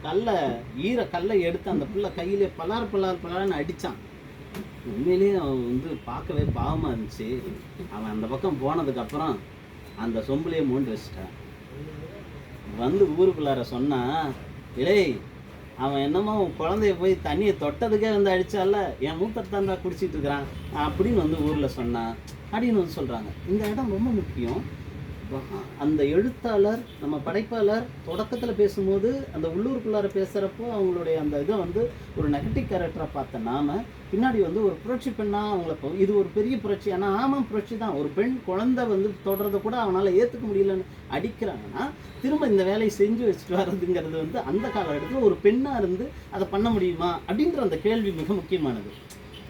[SPEAKER 1] கல்லை எடுத்து அந்த பிள்ளை கையிலே பலார்னு அடித்தான். உண்மையிலேயே அவன் பார்க்கவே பாவமாக இருந்துச்சு. அவன் அந்த பக்கம் போனதுக்கப்புறம் அந்த சொம்புலேயே மோண்டு வச்சுட்டான். ஊருக்குள்ளார சொன்னா, இலே அவன் என்னமோ குழந்தைய போய் தண்ணியை தொட்டதுக்கே அடித்தால, என் மூத்தத்தான் தான் குடிச்சிட்டு இருக்கிறான் அப்படின்னு ஊரில் சொன்னான் அப்படின்னு சொல்கிறாங்க. இந்த இடம் ரொம்ப முக்கியம். அந்த எழுத்தாளர் நம்ம படைப்பாளர் தொடக்கத்தில் பேசும்போது அந்த உள்ளூருக்குள்ளார பேசுகிறப்போ அவங்களுடைய அந்த இதை ஒரு நெகட்டிவ் கேரக்டராக பார்த்த நாம பின்னாடி ஒரு புரட்சி பெண்ணாக அவங்கள இது ஒரு பெரிய புரட்சி. ஆனால் ஆமாம் புரட்சி தான். ஒரு பெண் குழந்தை தொடர்றதை கூட அவனால் ஏற்றுக்க முடியலன்னு அடிக்கிறாங்கன்னா திரும்ப இந்த வேலையை செஞ்சு வச்சுட்டு வர்றதுங்கிறது அந்த காலகட்டத்தில் ஒரு பெண்ணாக இருந்து அதை பண்ண முடியுமா அப்படின்ற அந்த கேள்வி மிக முக்கியமானது.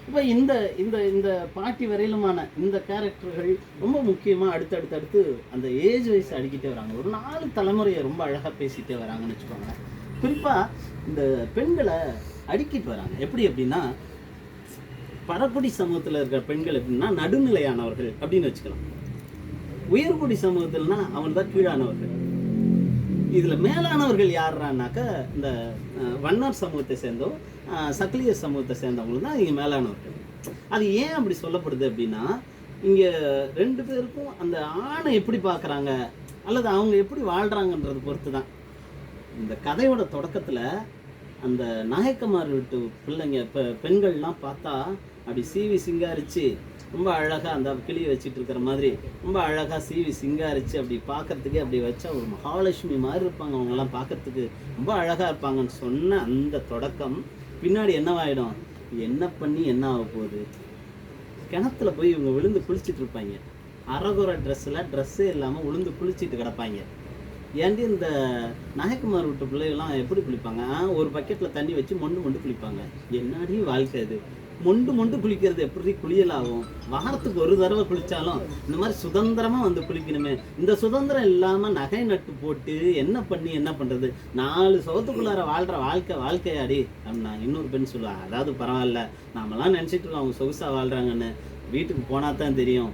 [SPEAKER 1] இப்போ இந்த இந்த இந்த பாட்டி வரையிலுமான இந்த கேரக்டர்கள் ரொம்ப முக்கியமாக அடுத்து அந்த ஏஜ் வைஸ் அடிக்கிட்டே வராங்க. ஒரு 4 தலைமுறையை ரொம்ப அழகாக பேசிகிட்டே வராங்கன்னு வச்சுக்கோங்க. குறிப்பாக இந்த பெண்களை அடிக்கிட்டு வராங்க. எப்படி அப்படின்னா, பரக்குடி சமூகத்தில் இருக்கிற பெண்கள் எப்படின்னா நடுநிலையானவர்கள் அப்படின்னு வச்சுக்கலாம். உயர்குடி சமூகத்தில்னா அவங்க தான் கீழானவர்கள். இதில் மேலானவர்கள் யாருறான்னாக்கா இந்த வண்ணார் சமூகத்தை சேர்ந்தோ சக்கிலியர் சமூகத்தை சேர்ந்தவங்களும் தான் இங்கே மேலானவர்கள். அது ஏன் அப்படி சொல்லப்படுது அப்படின்னா, இங்கே 2 பேருக்கும் அந்த ஆணை எப்படி பார்க்குறாங்க அல்லது அவங்க எப்படி வாழ்கிறாங்கன்றது பொறுத்து தான். இந்த கதையோட தொடக்கத்தில் அந்த நாயக்கமார் வீட்டு பிள்ளைங்க பெண்கள்லாம் பார்த்தா அப்படி சீவி சிங்காரிச்சு ரொம்ப அழகாக அந்த கிளியை வச்சுட்டு இருக்கிற மாதிரி ரொம்ப அழகாக சீவி சிங்காரிச்சு அப்படி பார்க்கறதுக்கே அப்படி வச்சா ஒரு மகாலட்சுமி மாதிரி இருப்பாங்க. அவங்கெல்லாம் பார்க்கறதுக்கு ரொம்ப அழகாக இருப்பாங்கன்னு சொன்ன அந்த தொடக்கம் பின்னாடி என்னவாயிடும், என்ன பண்ணி என்ன ஆக போகுது, கிணத்துல போய் இவங்க விழுந்து குளிச்சுட்டு இருப்பாங்க. அரகுற ட்ரெஸ்ஸே இல்லாமல் விழுந்து குளிச்சுட்டு கிடப்பாங்க. ஏன்டி இந்த நாயக்குமார் விட்டு பிள்ளைகள்லாம் எப்படி குளிப்பாங்க, ஒரு பக்கெட்டில் தண்ணி வச்சு மொண்டு குளிப்பாங்க. என்னடி வாழ்க்கை இது, மொண்டு குளிக்கிறது எப்படி குளியலாகும்? வாரத்துக்கு ஒரு தடவை குளிச்சாலும் இந்த மாதிரி சுதந்திரமாக குளிக்கணுமே. இந்த சுதந்திரம் இல்லாமல் நகை நட்டு போட்டு என்ன பண்ணுறது, 4 சுவத்துக்குள்ளார வாழ்கிற வாழ்க்கையாடி அப்படின்னா இன்னொரு பெண் சொல்லுவாங்க. அதாவது பரவாயில்ல, நாமெல்லாம் நினச்சிட்டு இருக்கோம் அவங்க சொகுசாக வாழ்கிறாங்கன்னு. வீட்டுக்கு போனால் தான் தெரியும்.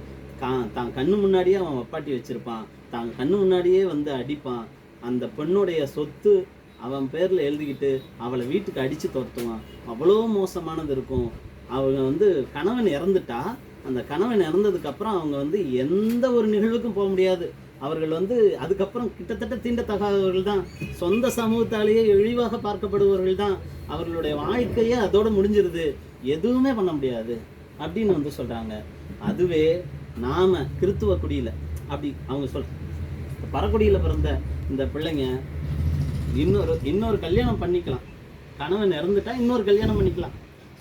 [SPEAKER 1] தான் கண்ணு முன்னாடியே அவன் வப்பாட்டி வச்சுருப்பான், தான் கண்ணு முன்னாடியே அடிப்பான். அந்த பெண்ணுடைய சொத்து அவன் பேரில் எழுதிக்கிட்டு அவளை வீட்டுக்கு அடித்து துரத்துவான். அவ்வளோ மோசமானது இருக்கும். அவங்க கணவன் இறந்துட்டா அந்த கணவன் இறந்ததுக்கப்புறம் அவங்க வந்து எந்த ஒரு நிகழ்வுக்கும் போக முடியாது. அவர்கள் வந்து அதுக்கப்புறம் கிட்டத்தட்ட தீண்டத்தகாதவர்கள் தான், சொந்த சமூகத்தாலேயே இழிவாக பார்க்கப்படுபவர்கள் தான். அவர்களுடைய வாழ்க்கையே அதோட முடிஞ்சிருது, எதுவுமே பண்ண முடியாது அப்படின்னு வந்து சொல்கிறாங்க. அதுவே நாம் கிறித்துவ குடியில் அப்படி அவங்க பறக்குடியில் பிறந்த இந்த பிள்ளைங்க இன்னொரு கல்யாணம் பண்ணிக்கலாம். கணவன் இறந்துட்டா இன்னொரு கல்யாணம் பண்ணிக்கலாம்,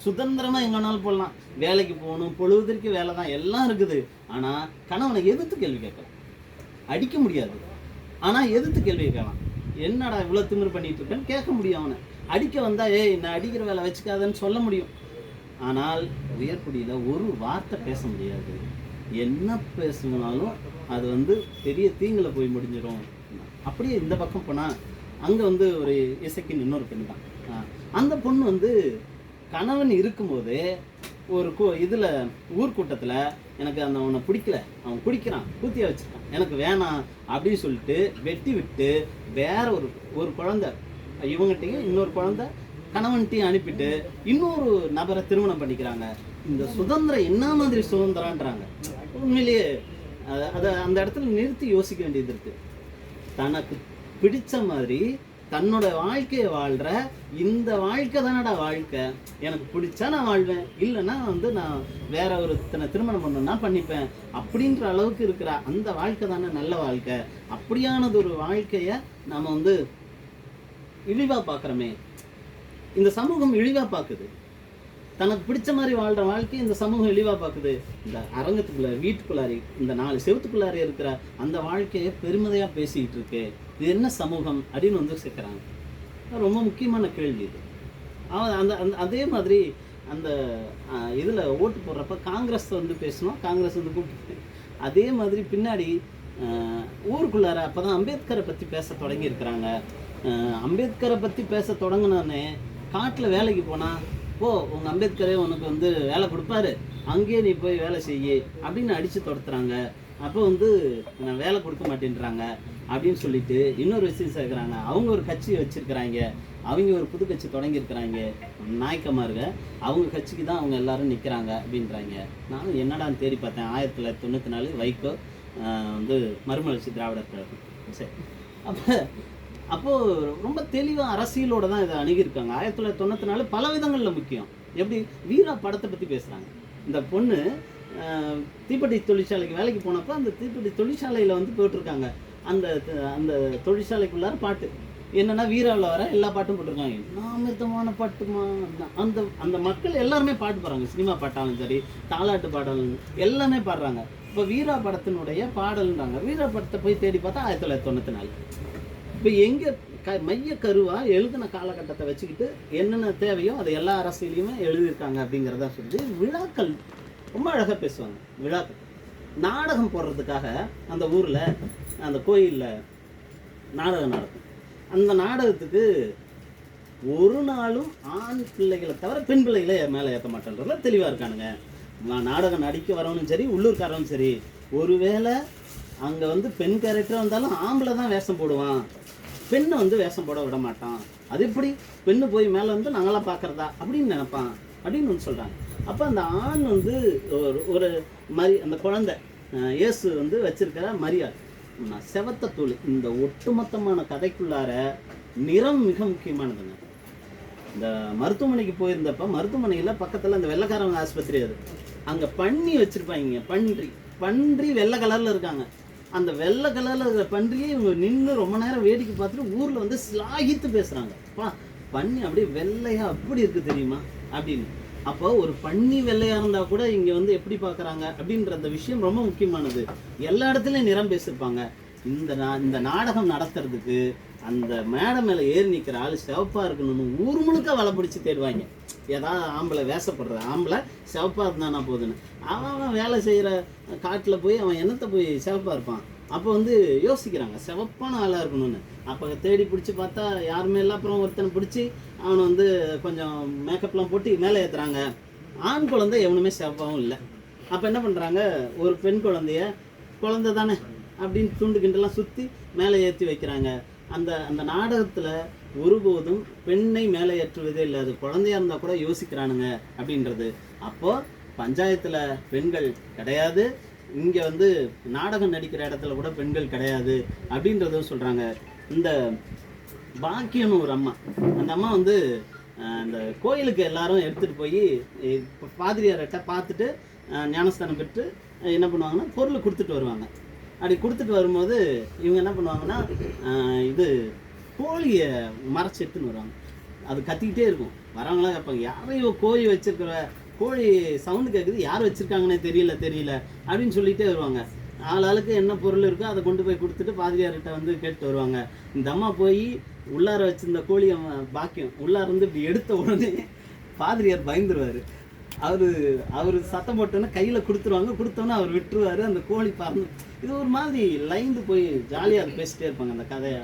[SPEAKER 1] சுதந்திரமாக எங்கே வேணாலும் போடலாம், வேலைக்கு போகணும், பொழுதுக்கு வேலை தான், எல்லாம் இருக்குது. ஆனால் கணவனை எதிர்த்து கேள்வி கேட்கலாம், அடிக்க முடியாது. ஆனால் எதிர்த்து கேள்வி கேட்கலாம். என்னடா இவ்வளோ திமிரு பண்ணிட்டு இருக்கேன்னு கேட்க முடியும். அவனை அடிக்க வந்தால் ஏய் நான் அடிக்கிற வேலை வச்சுக்காதன்னு சொல்ல முடியும். ஆனால் உயர்குடியில் ஒரு வார்த்தை பேச முடியாது. என்ன பேசினாலும் அது வந்து பெரிய தீங்கில் போய் முடிஞ்சிடும். அப்படியே இந்த பக்கம் போனால் அங்கே வந்து ஒரு இசைக்கின் இன்னொரு பெண் தான். அந்த பொண்ணு வந்து கணவன் இருக்கும்போது ஒரு இதில் ஊர்க்கூட்டத்தில் எனக்கு அவனை பிடிக்கல, அவன் குடிக்கிறான், கூத்தியா வச்சுருக்கான், எனக்கு வேணாம் அப்படின்னு சொல்லிட்டு வெட்டி விட்டு வேற ஒரு குழந்தை இவங்ககிட்டையும் இன்னொரு குழந்தை கணவன்கிட்டையும் அனுப்பிட்டு இன்னொரு நபரை திருமணம் பண்ணிக்கிறாங்க. இந்த சுதந்திரம் என்ன மாதிரி சுதந்திரன்றாங்க. உண்மையிலேயே அதை அந்த இடத்துல நிறுத்தி யோசிக்க வேண்டியது இருக்குது. தனக்கு பிடிச்ச மாதிரி தன்னோட வாழ்க்கையை வாழ்கிற இந்த வாழ்க்கை தானடா வாழ்க்கை, எனக்கு பிடிச்சா நான் வாழ்வேன், இல்லைன்னா வந்து நான் வேற ஒருத்தனை திருமணம் பண்ணணும்னா பண்ணிப்பேன் அப்படின்ற அளவுக்கு இருக்கிற அந்த வாழ்க்கை தானே நல்ல வாழ்க்கை. அப்படியானது ஒரு வாழ்க்கையை நம்ம வந்து இழிவாக பார்க்குறோமே. இந்த சமூகம் இழிவாக பார்க்குது, தனக்கு பிடிச்ச மாதிரி வாழ்கிற வாழ்க்கை இந்த சமூகம் இழிவாக பார்க்குது. இந்த அரங்கத்துக்குள்ளே வீட்டுக்குள்ளாரி இந்த 4 செவத்துக்குள்ளாரி இருக்கிற அந்த வாழ்க்கையை பெருமதையாக பேசிக்கிட்டு இருக்கு. இது என்ன சமூகம் அப்படின்னு வந்து சேர்க்குறாங்க. ரொம்ப முக்கியமான கேள்வி இது. அந்த அதே மாதிரி அந்த இதில் ஓட்டு போடுறப்ப காங்கிரஸ் வந்து பேசணும், காங்கிரஸ் வந்து கூப்பிட்டு அதே மாதிரி பின்னாடி ஊருக்குள்ளார அப்போ தான் அம்பேத்கரை பற்றி பேச தொடங்கியிருக்கிறாங்க. அம்பேத்கரை பற்றி பேச தொடங்கினோடனே காட்டில் வேலைக்கு போனால் போ உங்கள் அம்பேத்கரே உனக்கு வந்து வேலை கொடுப்பாரு, அங்கேயே நீ போய் வேலை செய்ய அப்படின்னு அடித்து துரத்துறாங்க. அப்போ வந்து நான் வேலை கொடுக்க மாட்டேன்றாங்க அப்படின்னு சொல்லிட்டு இன்னொரு விஷயம் சேர்க்குறாங்க. அவங்க ஒரு கட்சி வச்சுருக்கிறாங்க, அவங்க ஒரு புது கட்சி தொடங்கியிருக்கிறாங்க நாயக்கமாருங்க, அவங்க கட்சிக்கு தான் அவங்க எல்லாரும் நிற்கிறாங்க அப்படின்றாங்க. நானும் என்னடான்னு தேடி பார்த்தேன். 1994 வைகோ வந்து மறுமலர்ச்சி திராவிடர் கழகம். சரி, அப்போது ரொம்ப தெளிவாக அரசியலோடு தான் இதை அணுகியிருக்காங்க. 1994 பல விதங்களில் முக்கியம். எப்படி வீரா படத்தை பற்றி பேசுகிறாங்க. இந்த பொண்ணு தீப்பெட்டி தொழிற்சாலைக்கு வேலைக்கு போனப்போ அந்த தீப்பெட்டி தொழிற்சாலையில் வந்து போட்டிருக்காங்க. அந்த அந்த தொழிற்சாலைக்குள்ளார பாட்டு என்னென்னா வீராவில் வர எல்லா பாட்டும் போட்டிருக்காங்க. அமிர்தமான பாட்டுமா அந்த அந்த மக்கள் எல்லாருமே பாட்டு பாடுறாங்க. சினிமா பாட்டாலும் சரி, தாலாட்டு பாடலும் எல்லாமே பாடுறாங்க. இப்போ வீரா படத்தினுடைய பாடல்ன்றாங்க. வீரா படத்தை போய் தேடி பார்த்தா 1994. இப்போ எங்கே மைய கருவாக எழுதின காலகட்டத்தை வச்சுக்கிட்டு என்னென்ன தேவையோ அதை எல்லா அரசியலையுமே எழுதியிருக்காங்க அப்படிங்கிறத சொல்லி விழாக்கள் ரொம்ப அழகாக பேசுவாங்க. விழாக்கள் நாடகம் போடுறதுக்காக அந்த ஊரில் அந்த கோயிலில் நாடகம் நடக்கும். அந்த நாடகத்துக்கு ஒரு நாளும் ஆண் பிள்ளைகளை தவிர பெண் பிள்ளைகளை மேலே ஏற்ற மாட்டேன்றதுல தெளிவாக இருக்கானுங்க. நாடகம் நடிக்க வரவனும் சரி, உள்ளூர்காரனும் சரி, ஒருவேளை அங்கே வந்து பெண் கேரக்டர் வந்தாலும் ஆம்பளை தான் வேஷம் போடுவான், பெண்ணை வந்து வேஷம் போட விட மாட்டான். அது எப்படி பெண்ணு போய் மேலே வந்து நாங்களாம் பார்க்குறதா அப்படின்னு நினைப்பான் அப்படின்னு வந்து சொல்கிறாங்க. அப்போ அந்த ஆண் வந்து ஒரு மாதிரி அந்த குழந்தை இயேசு வந்து வச்சிருக்கிற மரியாதை செவத்த தூள். இந்த ஒட்டுமொத்தமான கதைக்குள்ளார நிறம் மிக முக்கியமானதுங்க. இந்த மருத்துவமனைக்கு போயிருந்தப்ப மருத்துவமனையில் பக்கத்தில் அந்த வெள்ளைக்காரவங்க ஆஸ்பத்திரி, அது அங்கே பன்றி வச்சுருப்பாங்க. பன்றி வெள்ளை கலரில் இருக்காங்க. அந்த வெள்ளை கலரில் இருக்கிற பன்றியே இவங்க நின்று ரொம்ப நேரம் வேடிக்கை பார்த்துட்டு ஊரில் வந்து ஸ்லாகித்து பேசுகிறாங்க. பன்னி அப்படியே வெள்ளையா அப்படி இருக்குது தெரியுமா அப்படின்னு. அப்போ ஒரு பன்னி வெள்ளையாக இருந்தால் கூட இங்கே வந்து எப்படி பார்க்குறாங்க அப்படின்ற அந்த விஷயம் ரொம்ப முக்கியமானது. எல்லா இடத்துலையும் நிறம் பேசியிருப்பாங்க. இந்த நாடகம் நடத்துறதுக்கு அந்த மேடை மேலே ஏறி நிற்கிற ஆள் சிவப்பாக இருக்கணும்னு ஊர் முழுக்க வலை பிடிச்சி தேடுவாங்க. ஏதாவது ஆம்பளை வேசப்படுற ஆம்பளை சிவப்பாக இருந்தானா போதுன்னு. அவன் வேலை செய்கிற காட்டில் போய் அவன் என்னத்தை போய் சிவப்பாக இருப்பான். அப்போ வந்து யோசிக்கிறாங்க சிவப்பான ஆளாக இருக்கணும்னு. அப்போ தேடி பிடிச்சி பார்த்தா யாருமே இல்லை. அப்புறம் ஒருத்தனை பிடிச்சி அவனை வந்து கொஞ்சம் மேக்கப்லாம் போட்டு மேலே ஏற்றுறாங்க. ஆண் குழந்தை எவனுமே சிவப்பாகவும் இல்லை. அப்போ என்ன பண்ணுறாங்க, ஒரு பெண் குழந்தை தானே அப்படின்னு துண்டு கிண்டெல்லாம் சுற்றி மேலே ஏற்றி வைக்கிறாங்க. அந்த நாடகத்தில் ஒருபோதும் பெண்ணை மேலே ஏற்றுவதே இல்லை. அது குழந்தையாக இருந்தால் கூட யோசிக்கிறானுங்க அப்படின்றது. அப்போது பஞ்சாயத்தில் பெண்கள் கிடையாது, இங்கே வந்து நாடகம் நடிக்கிற இடத்துல கூட பெண்கள் கிடையாது அப்படின்றதும் சொல்கிறாங்க. இந்த பாக்கியம்னு ஒரு அம்மா, அந்த அம்மா வந்து அந்த கோயிலுக்கு எல்லாரும் எடுத்துகிட்டு போய் பாதிரியார்கிட்ட பார்த்துட்டு ஞானஸ்தானம் பெற்று என்ன பண்ணுவாங்கன்னா பொருள் கொடுத்துட்டு வருவாங்க. அப்படி கொடுத்துட்டு வரும்போது இவங்க என்ன பண்ணுவாங்கன்னா இது கோழியை மறைச்சி எடுத்துன்னு வருவாங்க. அது கத்திக்கிட்டே இருக்கும். வரவங்களாம் கேட்பாங்க, யாரையும் கோழி வச்சிருக்கிற, கோழி சவுண்டு கேட்குது, யார் வச்சுருக்காங்கன்னே தெரியல அப்படின்னு சொல்லிகிட்டே வருவாங்க. ஆளுக்கு என்ன பொருள் இருக்கோ அதை கொண்டு போய் கொடுத்துட்டு பாதிரியார்கிட்ட வந்து கேட்டு வருவாங்க. இந்த அம்மா போய் உள்ளார வச்சிருந்த கோழியை பாக்கியம் உள்ளார வந்து இப்படி எடுத்த உடனே பாதிரியார் பயந்துருவார். அவர் சத்தம் போட்டோன்னே கையில் கொடுத்துருவாங்க. கொடுத்தோன்னே அவர் விட்டுருவார். அந்த கோழி பறந்து இது ஒரு மாதிரி லைந்து போய் ஜாலியாக அது பேசிட்டே இருப்பாங்க. அந்த கதையை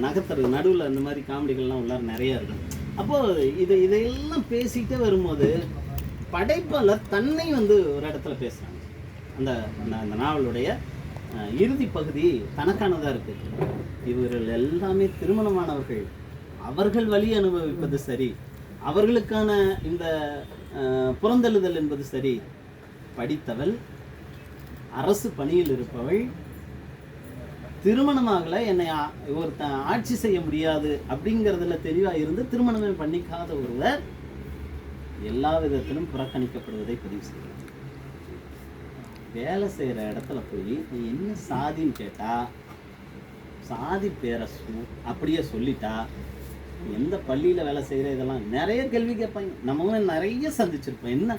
[SPEAKER 1] நகர்த்துறது நடுவில் அந்த மாதிரி காமெடிகள்லாம் உள்ளார நிறையா இருக்கும். அப்போது இதையெல்லாம் பேசிக்கிட்டே வரும்போது படைப்பாளர் தன்னை வந்து ஒரு இடத்துல பேசுகிறாங்க. அந்த அந்த நாவலுடைய இறுதி பகுதி தனக்கானதாக இருக்குது. இவர்கள் எல்லாமே திருமணமானவர்கள், அவர்கள் வழி அனுபவிப்பது சரி, அவர்களுக்கான இந்த புறந்தள்ளுதல் என்பது சரி. படித்தவள், அரசு பணியில் இருப்பவள், திருமணமாகல என்னை ஒருத்தன் ஆட்சி செய்ய முடியாது அப்படிங்கிறதுல தெளிவாக இருந்து திருமணமே பண்ணிக்காத ஒருவர் எல்லா விதத்திலும் புறக்கணிக்கப்படுவதை பதிவு செய்கிறார். வேலை செய்கிற இடத்துல போய் நீ என்ன சாதின்னு கேட்டால் சாதி பேரை அப்படியே சொல்லிட்டா, எந்த பள்ளியில் வேலை செய்கிற இதெல்லாம் நிறைய கேள்வி கேட்பாங்க. நம்ம நிறைய சந்திச்சிருப்போம். என்ன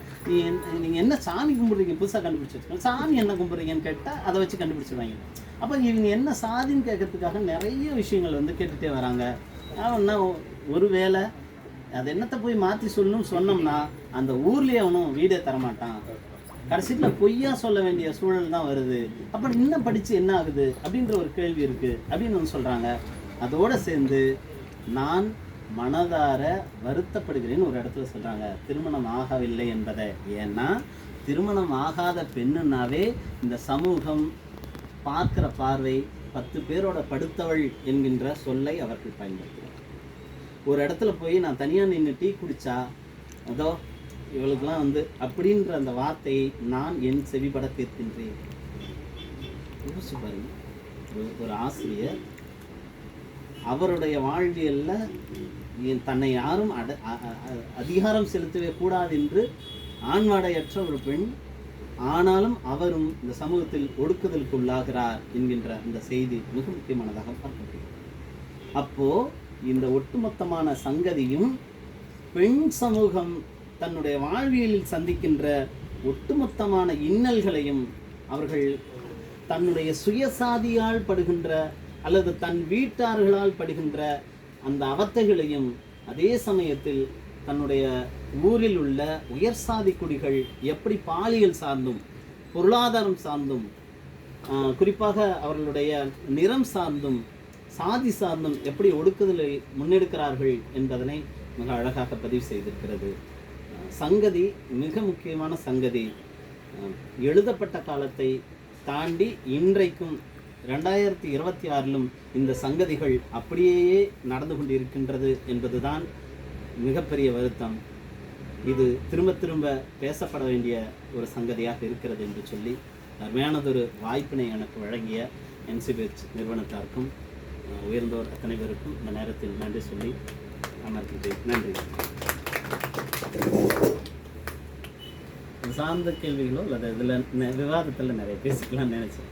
[SPEAKER 1] நீங்கள் என்ன சாமி கும்பிட்றீங்க, புதுசாக கண்டுபிடிச்சிருக்கோம், சாமி என்ன கும்பிட்றீங்கன்னு கேட்டால் அதை வச்சு கண்டுபிடிச்சிருவாங்க. அப்போ இவங்க என்ன சாதின்னு கேட்கறதுக்காக நிறைய விஷயங்கள் வந்து கேட்டுகிட்டே வராங்க. அவன்னா ஒரு வேலை அது என்னத்தை போய் மாற்றி சொல்லணும்னு சொன்னோம்னா அந்த ஊர்லேயே அவனும் வீடே தரமாட்டான். கடைசியில் பொய்யா சொல்ல வேண்டிய சூழல் தான் வருது. அப்போ இன்னும் படித்து என்ன ஆகுது அப்படின்ற ஒரு கேள்வி இருக்குது அப்படின்னு வந்து சொல்கிறாங்க. அதோடு சேர்ந்து நான் மனதார வருத்தப்படுகிறேன்னு ஒரு இடத்துல சொல்கிறாங்க, திருமணம் ஆகவில்லை என்பதை. ஏன்னா திருமணம் ஆகாத பெண்ணுனாவே இந்த சமூகம் பார்க்குற பார்வை 10 பேரோட படுத்தவள் என்கின்ற சொல்லை அவர்கள் பயன்படுத்துகிறார். ஒரு இடத்துல போய் நான் தனியாக நின்று டீ குடித்தா அதோ இவளுக்கெல்லாம் வந்து அப்படின்ற அந்த வார்த்தையை நான் என் செவிப்பட கேட்கின்றேன். யோசிச்சு பாருங்க, ஒரு ஆசிரியர் அவருடைய வாழ்வியலில் தன்னை யாரும் அதிகாரம் செலுத்தவே கூடாது என்று ஆண்வாடையற்ற ஒரு பெண், ஆனாலும் அவரும் இந்த சமூகத்தில் ஒடுக்குதலுக்கு உள்ளாகிறார் என்கின்ற இந்த செய்தி மிக முக்கியமானதாக பார்க்கப்படுகிறது. அப்போது இந்த ஒட்டுமொத்தமான சங்கதியும் பெண் சமூகம் தன்னுடைய வாழ்வியலில் சந்திக்கின்ற ஒட்டுமொத்தமான இன்னல்களையும், அவர்கள் தன்னுடைய சுயசாதியால் படுகின்ற அல்லது தன் வீட்டார்களால் படுகின்ற அந்த அவத்தைகளையும், அதே சமயத்தில் தன்னுடைய ஊரில் உள்ள உயர் சாதி குடிகள் எப்படி பாலியல் சார்ந்தும் பொருளாதாரம் சார்ந்தும் குறிப்பாக அவர்களுடைய நிறம் சார்ந்தும் சாதி சார்ந்தும் எப்படி ஒடுக்குதலை முன்னெடுக்கிறார்கள் என்பதனை மிக அழகாக பதிவு செய்திருக்கிறது. சங்கதி மிக முக்கியமான சங்கதி. எழுதப்பட்ட காலத்தை தாண்டி இன்றைக்கும் 2026 இந்த சங்கதிகள் அப்படியே நடந்து கொண்டிருக்கின்றது என்பதுதான் மிகப்பெரிய வருத்தம். இது திரும்ப திரும்ப பேசப்பட வேண்டிய ஒரு சங்கதியாக இருக்கிறது என்று சொல்லி அருமையானதொரு வாய்ப்பினை எனக்கு வழங்கிய NCBH நிறுவனத்தாருக்கும் உயர்ந்தோர் அத்தனை பேருக்கும் இந்த நேரத்தில் நன்றி சொல்லி அமர்கிறேன். நன்றி. சார்ந்த கேள்விகளோ அல்லது இதில் விவாதத்தில் நிறைய பேசிக்கலாம்னு நினைச்சேன்.